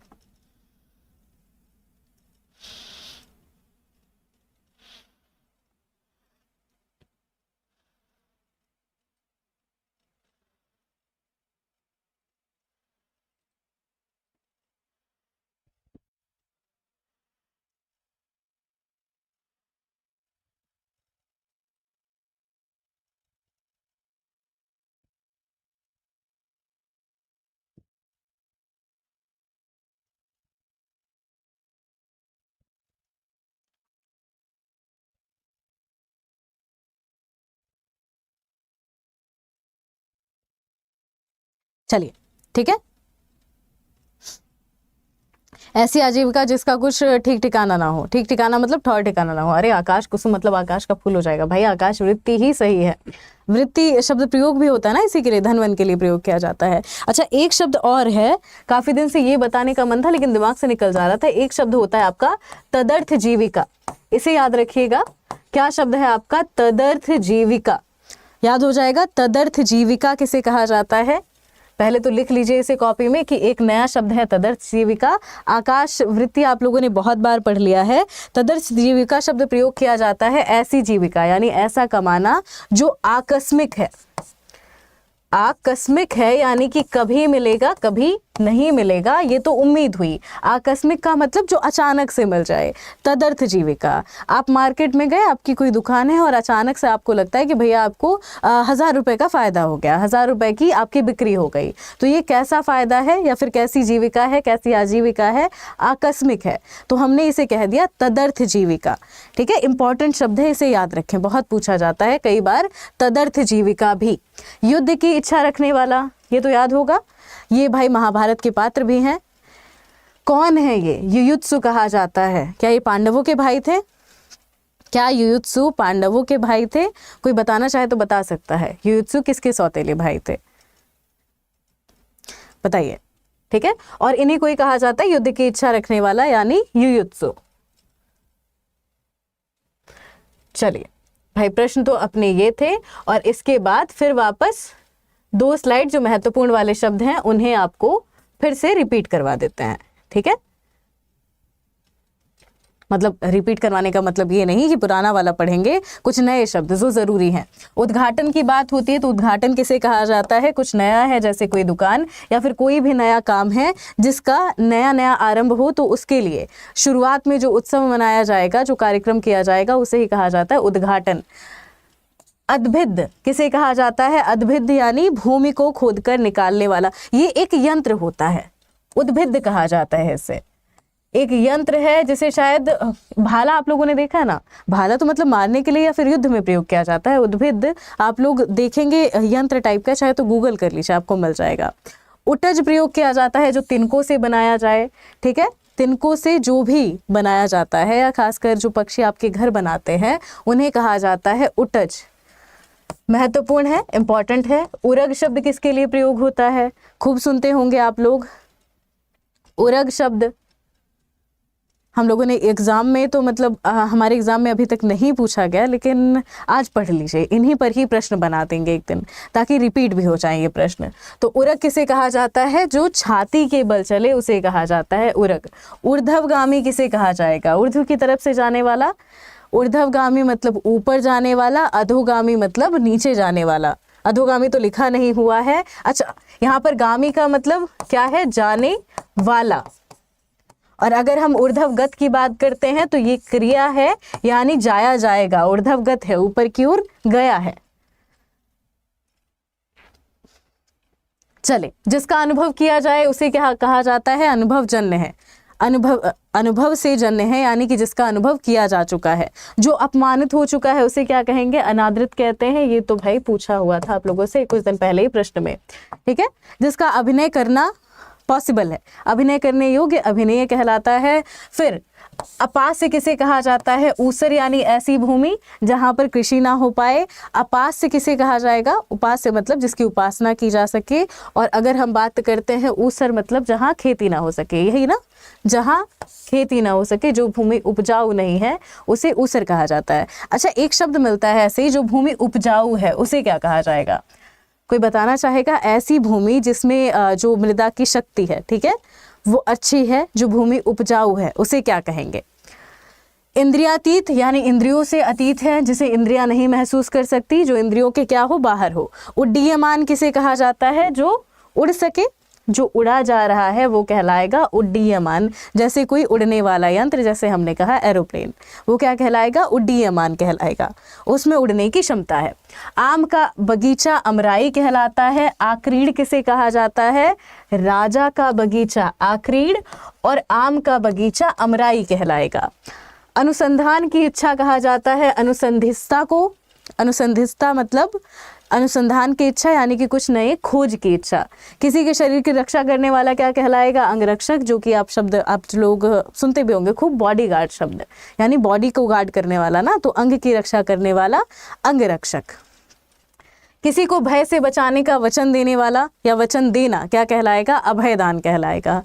चलिए, ठीक है। ऐसी आजीविका जिसका कुछ ठीक ठिकाना ना हो। ठीक ठिकाना मतलब ठौर ठिकाना ना हो। अरे आकाश कुसुम मतलब आकाश का फूल हो जाएगा भाई, आकाश वृत्ति ही सही है। वृत्ति शब्द प्रयोग भी होता है ना, इसी के लिए धन वन के लिए प्रयोग किया जाता है। अच्छा, एक शब्द और है, काफी दिन से ये बताने का मन था लेकिन दिमाग से निकल जा रहा था। एक शब्द होता है आपका तदर्थ जीविका, इसे याद रखिएगा। क्या शब्द है आपका? तदर्थ जीविका। याद हो जाएगा, तदर्थ जीविका किसे कहा जाता है? पहले तो लिख लीजिए इसे कॉपी में कि एक नया शब्द है तदर्थ जीविका। आकाश वृत्ति आप लोगों ने बहुत बार पढ़ लिया है। तदर्थ जीविका शब्द प्रयोग किया जाता है ऐसी जीविका, यानी ऐसा कमाना जो आकस्मिक है। आकस्मिक है यानी कि कभी मिलेगा कभी नहीं मिलेगा, ये तो उम्मीद हुई। आकस्मिक का मतलब जो अचानक से मिल जाए, तदर्थ जीविका। आप मार्केट में गए, आपकी कोई दुकान है और अचानक से आपको लगता है कि भैया आपको 1000 रुपये का फ़ायदा हो गया, 1000 रुपये की आपकी बिक्री हो गई। तो ये कैसा फ़ायदा है या फिर कैसी जीविका है, कैसी आजीविका है? आकस्मिक है। तो हमने इसे कह दिया तदर्थ जीविका। ठीक है, इंपॉर्टेंट शब्द है, इसे याद रखें, बहुत पूछा जाता है कई बार। तदर्थ जीविका भी। युद्ध की इच्छा रखने वाला, ये तो याद होगा, ये भाई महाभारत के पात्र भी हैं। कौन है ये? युयुत्सु कहा जाता है। क्या ये पांडवों के भाई थे? क्या युयुत्सु पांडवों के भाई थे? कोई बताना चाहे तो बता सकता है। युयुत्सु किसके सौतेले भाई थे? बताइए। ठीक है, और इन्हीं को ही कहा जाता है युद्ध की इच्छा रखने वाला, यानी युयुत्सु। चलिए भाई, प्रश्न तो अपने ये थे, और इसके बाद फिर वापस 2 स्लाइड जो महत्वपूर्ण वाले शब्द हैं उन्हें आपको फिर से रिपीट करवा देते हैं। ठीक है, मतलब रिपीट करवाने का मतलब ये नहीं कि पुराना वाला पढ़ेंगे, कुछ नए शब्द जो जरूरी हैं। उद्घाटन की बात होती है तो उद्घाटन किसे कहा जाता है? कुछ नया है, जैसे कोई दुकान या फिर कोई भी नया काम है जिसका नया नया आरंभ हो, तो उसके लिए शुरुआत में जो उत्सव मनाया जाएगा, जो कार्यक्रम किया जाएगा, उसे ही कहा जाता है उद्घाटन। अद्भिद किसे कहा जाता है? अद्भिद यानी भूमि को खोदकर निकालने वाला। ये एक यंत्र होता है, उद्भिद कहा जाता है इसे। एक यंत्र है जिसे शायद भाला आप लोगों ने देखा है ना। भाला तो मतलब मारने के लिए या फिर युद्ध में प्रयोग किया जाता है। उद्भिद आप लोग देखेंगे यंत्र टाइप का, चाहे तो गूगल कर लीजिए, आपको मिल जाएगा। उटज प्रयोग किया जाता है जो तिनकों से बनाया जाए। ठीक है, तिनकों से जो भी बनाया जाता है, या खासकर जो पक्षी आपके घर बनाते हैं उन्हें कहा जाता है उटज। महत्वपूर्ण है, इंपॉर्टेंट है। उरग शब्द किसके लिए प्रयोग होता है? खूब सुनते होंगे आप लोग उरग शब्द। हम लोगों ने एग्जाम में तो मतलब हमारे एग्जाम में अभी तक नहीं पूछा गया, लेकिन आज पढ़ लीजिए, इन्हीं पर ही प्रश्न बना देंगे एक दिन, ताकि रिपीट भी हो जाए ये प्रश्न। तो उरग किसे कहा जाता है? जो छाती के बल चले उसे कहा जाता है उरग। ऊर्ध्वगामी किसे कहा जाएगा? ऊर्ध्व की तरफ से जाने वाला। ऊर्ध्वगामी मतलब ऊपर जाने वाला, अधोगामी मतलब नीचे जाने वाला। अधोगामी तो लिखा नहीं हुआ है। अच्छा, यहाँ पर गामी का मतलब क्या है? जाने वाला। और अगर हम ऊर्ध्वगत की बात करते हैं तो ये क्रिया है, यानी जाया जाएगा। ऊर्ध्वगत है, ऊपर की ओर गया है। चले, जिसका अनुभव किया जाए उसे क्या कहा जाता है? अनुभव जन्य है। अनुभव से जन्य है, यानी कि जिसका अनुभव किया जा चुका है। जो अपमानित हो चुका है उसे क्या कहेंगे? अनादृत कहते हैं। ये तो भाई पूछा हुआ था आप लोगों से कुछ दिन पहले ही प्रश्न में। ठीक है, जिसका अभिनय करना पॉसिबल है, अभिनय करने योग्य अभिनय कहलाता है। फिर अपास्य किसे कहा जाता है? ऊसर यानी ऐसी भूमि जहां पर कृषि ना हो पाए। अपास्य किसे कहा जाएगा? उपास्य मतलब जिसकी उपासना की जा सके। और अगर हम बात करते हैं ऊसर मतलब जहां खेती ना हो सके, यही ना, जहां खेती ना हो सके, जो भूमि उपजाऊ नहीं है उसे ऊसर कहा जाता है। अच्छा, एक शब्द मिलता है ऐसे ही, जो भूमि उपजाऊ है उसे क्या कहा जाएगा? कोई बताना चाहेगा? ऐसी भूमि जिसमें जो मृदा की शक्ति है, ठीक है, वो अच्छी है, जो भूमि उपजाऊ है, उसे क्या कहेंगे? इंद्रियातीत यानी इंद्रियों से अतीत है, जिसे इंद्रियां नहीं महसूस कर सकती, जो इंद्रियों के क्या हो? बाहर हो। उड्डीयमान किसे कहा जाता है? जो उड़ सके, जो उड़ा जा रहा है वो कहलाएगा उड्डीयमान। जैसे कोई उड़ने वाला यंत्र, जैसे हमने कहा एरोप्लेन, वो क्या कहलाएगा? उड्डीयमान कहलाएगा, उसमें उड़ने की क्षमता है। आम का बगीचा अमराई कहलाता है। आक्रीड़ किसे कहा जाता है? राजा का बगीचा आक्रीड़ और आम का बगीचा अमराई कहलाएगा। अनुसंधान की इच्छा कहा जाता है अनुसंधिस्ता को। अनुसंधिस्ता मतलब अनुसंधान की इच्छा यानी कि कुछ नए खोज की इच्छा। किसी के शरीर की रक्षा करने वाला क्या कहलाएगा? अंगरक्षक, जो कि आप लोग सुनते भी होंगे खूब, बॉडीगार्ड शब्द, यानी बॉडी को गार्ड करने वाला ना, तो अंग की रक्षा करने वाला अंगरक्षक। किसी को भय से बचाने का वचन देने वाला या वचन देना क्या कहलाएगा? अभयदान कहलाएगा।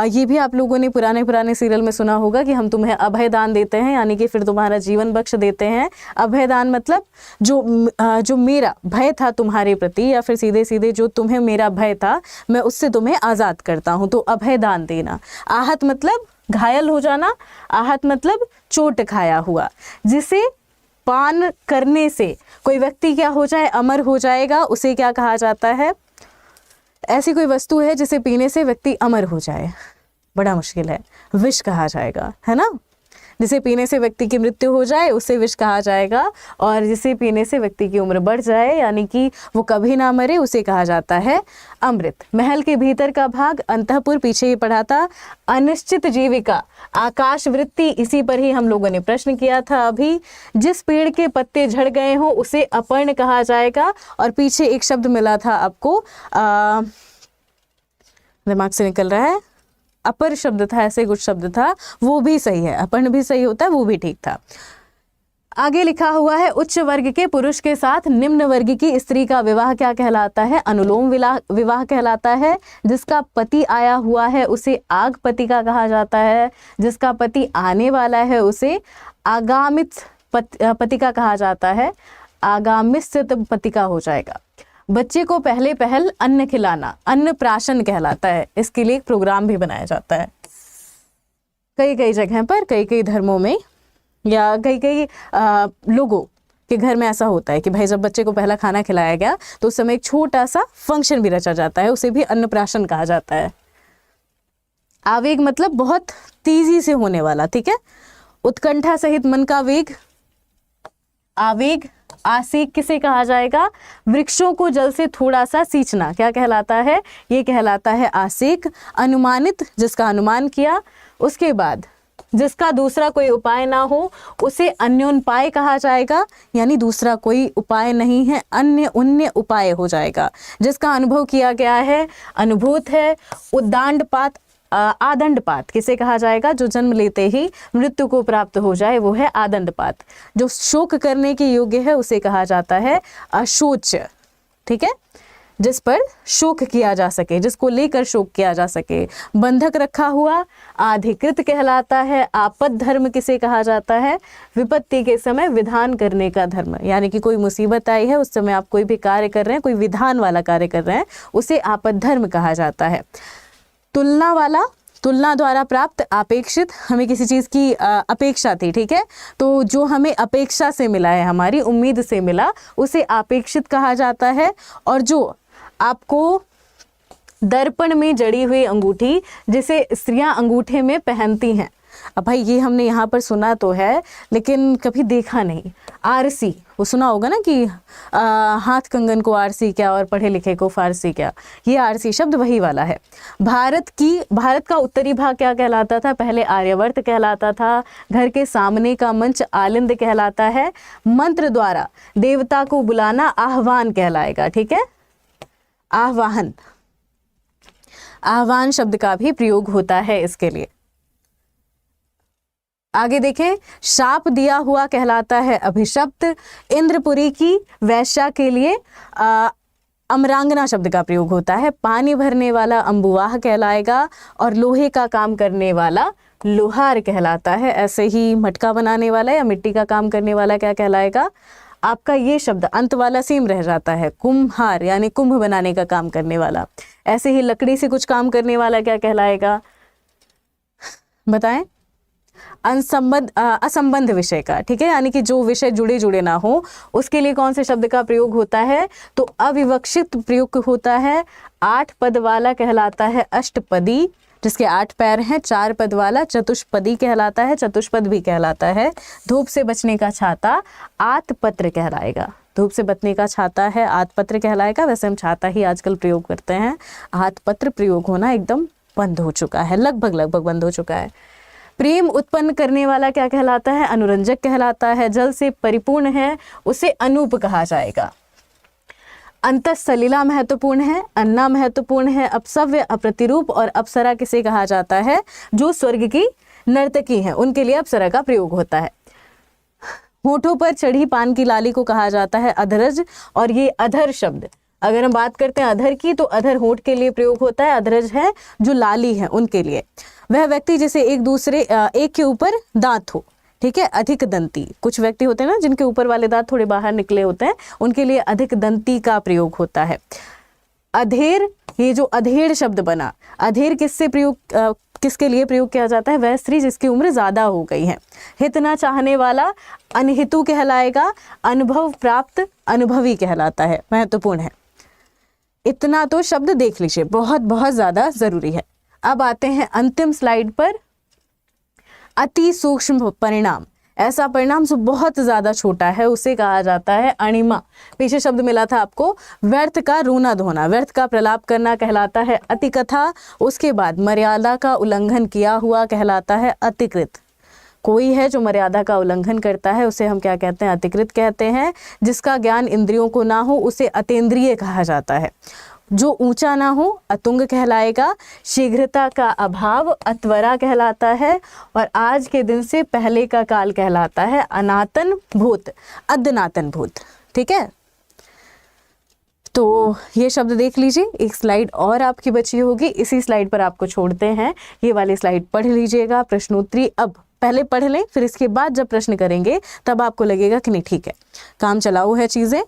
ये भी आप लोगों ने पुराने सीरियल में सुना होगा कि हम तुम्हें अभयदान देते हैं, यानी कि फिर तुम्हारा जीवन बख्श देते हैं। अभयदान मतलब जो मेरा भय था तुम्हारे प्रति, या फिर सीधे सीधे जो तुम्हें मेरा भय था, मैं उससे तुम्हें आज़ाद करता हूँ, तो अभयदान देना। आहत मतलब घायल हो जाना, आहत मतलब चोट खाया हुआ। जिसे पान करने से कोई व्यक्ति क्या हो जाए? अमर हो जाएगा, उसे क्या कहा जाता है? ऐसी कोई वस्तु है जिसे पीने से व्यक्ति अमर हो जाए, बड़ा मुश्किल है, विष कहा जाएगा, है ना। जिसे पीने से व्यक्ति की मृत्यु हो जाए उसे विष कहा जाएगा, और जिसे पीने से व्यक्ति की उम्र बढ़ जाए यानी कि वो कभी ना मरे उसे कहा जाता है अमृत। महल के भीतर का भाग अंतःपुर, पीछे ही पढ़ा था। अनिश्चित जीविका, आकाश वृत्ति, इसी पर ही हम लोगों ने प्रश्न किया था अभी। जिस पेड़ के पत्ते झड़ गए हो उसे अपर्ण कहा जाएगा, और पीछे एक शब्द मिला था आपको, दिमाग से निकल रहा है, अपर शब्द था, ऐसे कुछ शब्द था, वो भी सही है, अपर्ण भी सही होता है, वो भी ठीक था। आगे लिखा हुआ है, उच्च वर्ग के पुरुष के साथ निम्न वर्ग की स्त्री का विवाह क्या कहलाता है? अनुलोम विवाह कहलाता है। जिसका पति आया हुआ है उसे आग पतिका कहा जाता है। जिसका पति आने वाला है उसे आगामित पतिका कहा जाता है, आगामित पतिका हो जाएगा। बच्चे को पहले पहल अन्न खिलाना अन्नप्राशन कहलाता है। इसके लिए एक प्रोग्राम भी बनाया जाता है कई जगह पर, कई धर्मों में, या कई लोगों के घर में ऐसा होता है कि भाई जब बच्चे को पहला खाना खिलाया गया तो उस समय एक छोटा सा फंक्शन भी रचा जाता है, उसे भी अन्नप्राशन कहा जाता है। आवेग मतलब बहुत तेजी से होने वाला, ठीक है। उत्कंठा सहित मन का वेग, आवेग। आसेक किसे कहा जाएगा? वृक्षों को जल से थोड़ा सा सींचना क्या कहलाता है? ये कहलाता है आसेक। अनुमानित, जिसका अनुमान किया। उसके बाद जिसका दूसरा कोई उपाय ना हो उसे अन्योन्पाय कहा जाएगा, यानी दूसरा कोई उपाय नहीं है, अन्य उन्य उपाय हो जाएगा। जिसका अनुभव किया गया है, अनुभूत है। उद्दांडपात, आदंडपात किसे कहा जाएगा? जो जन्म लेते ही मृत्यु को प्राप्त हो जाए वो है आदंडपात। जो शोक करने के योग्य है उसे कहा जाता है अशोच, ठीक है। जिस पर शोक किया जा सके, जिसको लेकर शोक किया जा सके। बंधक रखा हुआ अधिकृत कहलाता है। आपद धर्म किसे कहा जाता है? विपत्ति के समय विधान करने का धर्म, यानी कि कोई मुसीबत आई है उस समय आप कोई भी कार्य कर रहे हैं, कोई विधान वाला कार्य कर रहे हैं, उसे आपद धर्म कहा जाता है। तुलना वाला, तुलना द्वारा प्राप्त। अपेक्षित, हमें किसी चीज़ की अपेक्षा थी, ठीक है, तो जो हमें अपेक्षा से मिला है, हमारी उम्मीद से मिला, उसे अपेक्षित कहा जाता है। और जो आपको दर्पण में जड़ी हुई अंगूठी, जिसे स्त्रियां अंगूठे में पहनती हैं, अब भाई ये हमने यहाँ पर सुना तो है लेकिन कभी देखा नहीं। आरसी, वो सुना होगा ना कि हाथ कंगन को आरसी क्या और पढ़े लिखे को फारसी क्या, ये आरसी शब्द वही वाला है। भारत का उत्तरी भाग क्या कहलाता था? पहले आर्यवर्त कहलाता था। घर के सामने का मंच आलिंद कहलाता है। मंत्र द्वारा देवता को बुलाना आह्वान कहलाएगा, ठीक है। आह्वान, आह्वान शब्द का भी प्रयोग होता है इसके लिए। आगे देखें, शाप दिया हुआ कहलाता है अभिशप्त। इंद्रपुरी की वैश्या के लिए अमरांगना शब्द का प्रयोग होता है। पानी भरने वाला अंबुवाह कहलाएगा, और लोहे का काम करने वाला लोहार कहलाता है। ऐसे ही मटका बनाने वाला या मिट्टी का काम करने वाला क्या कहलाएगा? आपका ये शब्द अंत वाला सेम रह जाता है, कुम्हार, यानी कुंभ बनाने का काम करने वाला। ऐसे ही लकड़ी से कुछ काम करने वाला क्या कहलाएगा? बताएं। असंबंध विषय का, ठीक है, यानी कि जो विषय जुड़े ना हो उसके लिए कौन से शब्द का प्रयोग होता है? तो अविवक्षित प्रयोग होता है। 8 पद वाला कहलाता है अष्टपदी, जिसके 8 पैर हैं। 4 पद वाला चतुष्पदी कहलाता है, चतुष्पद भी कहलाता है। धूप से बचने का छाता आतपत्र कहलाएगा। धूप से बचने का छाता है आतपत्र कहलाएगा। वैसे हम छाता ही आजकल प्रयोग करते हैं, आतपत्र प्रयोग होना एकदम बंद हो चुका है, लगभग बंद हो चुका है। प्रेम उत्पन्न करने वाला क्या कहलाता है? अनुरंजक कहलाता है। जल से परिपूर्ण है उसे अनूप कहा जाएगा। अंतःसलिला महत्वपूर्ण है, अन्ना महत्वपूर्ण है, अपसव्य, अप्रतिरूप और अप्सरा किसे कहा जाता है? जो स्वर्ग की नर्तकी हैं उनके लिए अप्सरा का प्रयोग होता है। होठों पर चढ़ी पान की लाली को कहा जाता है अधरज, और ये अधर शब्द अगर हम बात करते हैं अधर की तो अधर होठ के लिए प्रयोग होता है, अधरज है जो लाली है उनके लिए। वह व्यक्ति जिसे एक के ऊपर दांत हो, ठीक है, अधिक दंती। कुछ व्यक्ति होते हैं ना जिनके ऊपर वाले दांत थोड़े बाहर निकले होते हैं, उनके लिए अधिक दंती का प्रयोग होता है। अधेर, ये जो अधेड़ शब्द बना, अधेर किसके लिए प्रयोग किया जाता है? वह स्त्री जिसकी उम्र ज्यादा हो गई है। हित न चाहने वाला अनहितु कहलाएगा, अनुभव प्राप्त अनुभवी कहलाता है, महत्वपूर्ण है। इतना तो शब्द देख लीजिए, बहुत बहुत ज्यादा जरूरी है। अब आते हैं अंतिम स्लाइड पर। अति सूक्ष्म परिणाम, ऐसा परिणाम जो बहुत ज्यादा छोटा है उसे कहा जाता है अणिमा। पीछे शब्द मिला था आपको, व्यर्थ का रोना धोना, व्यर्थ का प्रलाप करना कहलाता है अतिकथा। उसके बाद मर्यादा का उल्लंघन किया हुआ कहलाता है अतिकृत। कोई है जो मर्यादा का उल्लंघन करता है उसे हम क्या कहते हैं? अतिकृत कहते हैं। जिसका ज्ञान इंद्रियों को ना हो उसे अतेंद्रिय कहा जाता है। जो ऊंचा ना हो अतुंग कहलाएगा। शीघ्रता का अभाव अत्वरा कहलाता है। और आज के दिन से पहले का काल कहलाता है अनातन भूत, अदनातन भूत। ठीक है, तो ये शब्द देख लीजिए। एक स्लाइड और आपकी बची होगी, इसी स्लाइड पर आपको छोड़ते हैं। ये वाली स्लाइड पढ़ लीजिएगा, प्रश्नोत्तरी अब पहले पढ़ लें, फिर इसके बाद जब प्रश्न करेंगे तब आपको लगेगा कि नहीं ठीक है, काम चलाऊ है चीज़ें,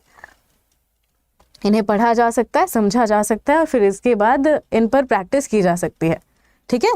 इन्हें पढ़ा जा सकता है, समझा जा सकता है और फिर इसके बाद इन पर प्रैक्टिस की जा सकती है। ठीक है,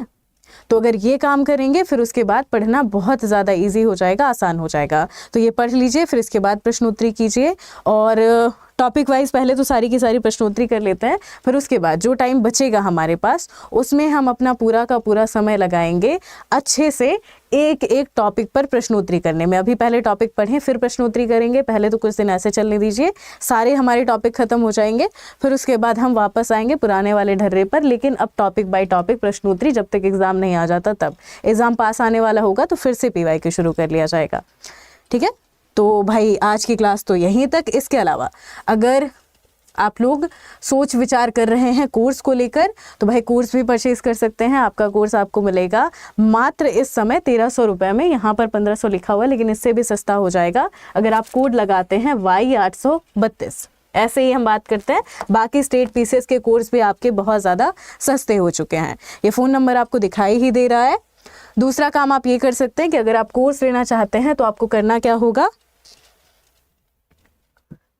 तो अगर ये काम करेंगे फिर उसके बाद पढ़ना बहुत ज़्यादा इजी हो जाएगा, आसान हो जाएगा। तो ये पढ़ लीजिए, फिर इसके बाद प्रश्नोत्तरी कीजिए। और टॉपिक वाइज पहले तो सारी की सारी प्रश्नोत्तरी कर लेते हैं, फिर उसके बाद जो टाइम बचेगा हमारे पास उसमें हम अपना पूरा का पूरा समय लगाएंगे अच्छे से एक एक टॉपिक पर प्रश्नोत्तरी करने में। अभी पहले टॉपिक पढ़ें फिर प्रश्नोत्तरी करेंगे, पहले तो कुछ दिन ऐसे चलने दीजिए, सारे हमारे टॉपिक खत्म हो जाएंगे, फिर उसके बाद हम वापस आएंगे पुराने वाले ढर्रे पर। लेकिन अब टॉपिक बाय टॉपिक प्रश्नोत्तरी, जब तक एग्जाम नहीं आ जाता तब। एग्जाम पास आने वाला होगा तो फिर से PYQ शुरू कर लिया जाएगा। ठीक है, तो भाई आज की क्लास तो यहीं तक। इसके अलावा अगर आप लोग सोच विचार कर रहे हैं कोर्स को लेकर तो भाई कोर्स भी परचेज कर सकते हैं। आपका कोर्स आपको मिलेगा मात्र इस समय 1300 रुपये में। यहाँ पर 1500 लिखा हुआ है लेकिन इससे भी सस्ता हो जाएगा अगर आप कोड लगाते हैं Y832। ऐसे ही हम बात करते हैं, बाकी स्टेट पीसीएस के कोर्स भी आपके बहुत ज़्यादा सस्ते हो चुके हैं। ये फ़ोन नंबर आपको दिखाई ही दे रहा है। दूसरा काम आप ये कर सकते हैं कि अगर आप कोर्स लेना चाहते हैं तो आपको करना क्या होगा,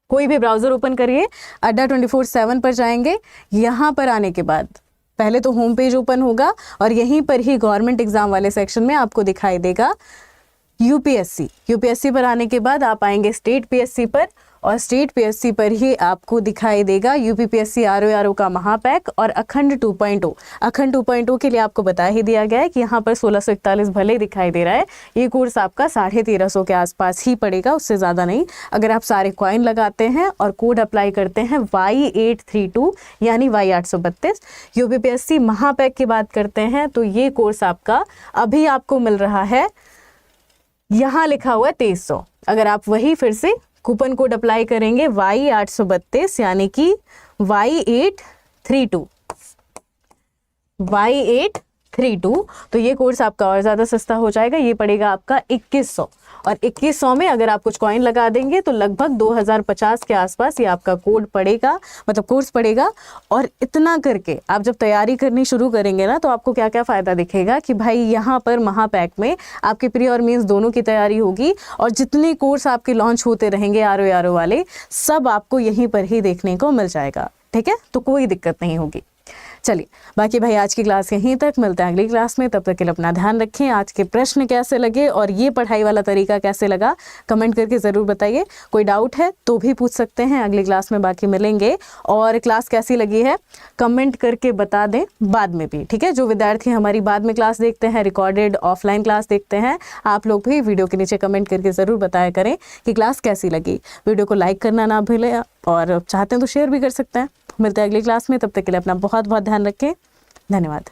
कोई भी ब्राउज़र ओपन करिए, अड्डा 24/7 पर जाएंगे। यहाँ पर आने के बाद पहले तो होम पेज ओपन होगा और यहीं पर ही गवर्नमेंट एग्जाम वाले सेक्शन में आपको दिखाई देगा यूपीएससी पर आने के बाद आप आएंगे स्टेट पीएससी पर और स्टेट पीएससी पर ही आपको दिखाई देगा यूपीपीएससी आरओ का महापैक और अखंड 2.0। अखंड 2.0 के लिए आपको बता ही दिया गया है कि यहाँ पर 1641 भले दिखाई दे रहा है, ये कोर्स आपका 1350 के आसपास ही पड़ेगा, उससे ज़्यादा नहीं। अगर आप सारे कॉइन लगाते हैं और कोड अप्लाई करते हैं Y832 यानी Y832 यूपीपीएससी महापैक की बात करते हैं तो ये कोर्स आपका अभी आपको मिल रहा है, यहाँ लिखा हुआ है 2300। अगर आप वही फिर से कूपन कोड अप्लाई करेंगे Y832 यानी कि Y832 तो ये कोर्स आपका और ज़्यादा सस्ता हो जाएगा। ये पड़ेगा आपका 2100 और 2100 में अगर आप कुछ कॉइन लगा देंगे तो लगभग 2050 के आसपास ये आपका कोड पड़ेगा, मतलब कोर्स पड़ेगा। और इतना करके आप जब तैयारी करनी शुरू करेंगे ना तो आपको क्या क्या फ़ायदा दिखेगा कि भाई यहाँ पर महापैक में आपके प्री और मेंस दोनों की तैयारी होगी और जितने कोर्स आपके लॉन्च होते रहेंगे आरओ वाले सब आपको यहीं पर ही देखने को मिल जाएगा। ठीक है, तो कोई दिक्कत नहीं होगी। चलिए बाकी भाई आज की क्लास यहीं तक, मिलते हैं अगली क्लास में। तब तक के लिए अपना ध्यान रखें। आज के प्रश्न कैसे लगे और ये पढ़ाई वाला तरीका कैसे लगा कमेंट करके ज़रूर बताइए। कोई डाउट है तो भी पूछ सकते हैं, अगली क्लास में बाकी मिलेंगे। और क्लास कैसी लगी है कमेंट करके बता दें बाद में भी। ठीक है, जो विद्यार्थी हमारी बाद में क्लास देखते हैं, रिकॉर्डेड ऑफलाइन क्लास देखते हैं, आप लोग भी वीडियो के नीचे कमेंट करके ज़रूर बताया करें कि क्लास कैसी लगी। वीडियो को लाइक करना ना भूलें और चाहते हैं तो शेयर भी कर सकते हैं। मिलते हैं अगली क्लास में, तब तक के लिए अपना बहुत बहुत ध्यान रखें। धन्यवाद।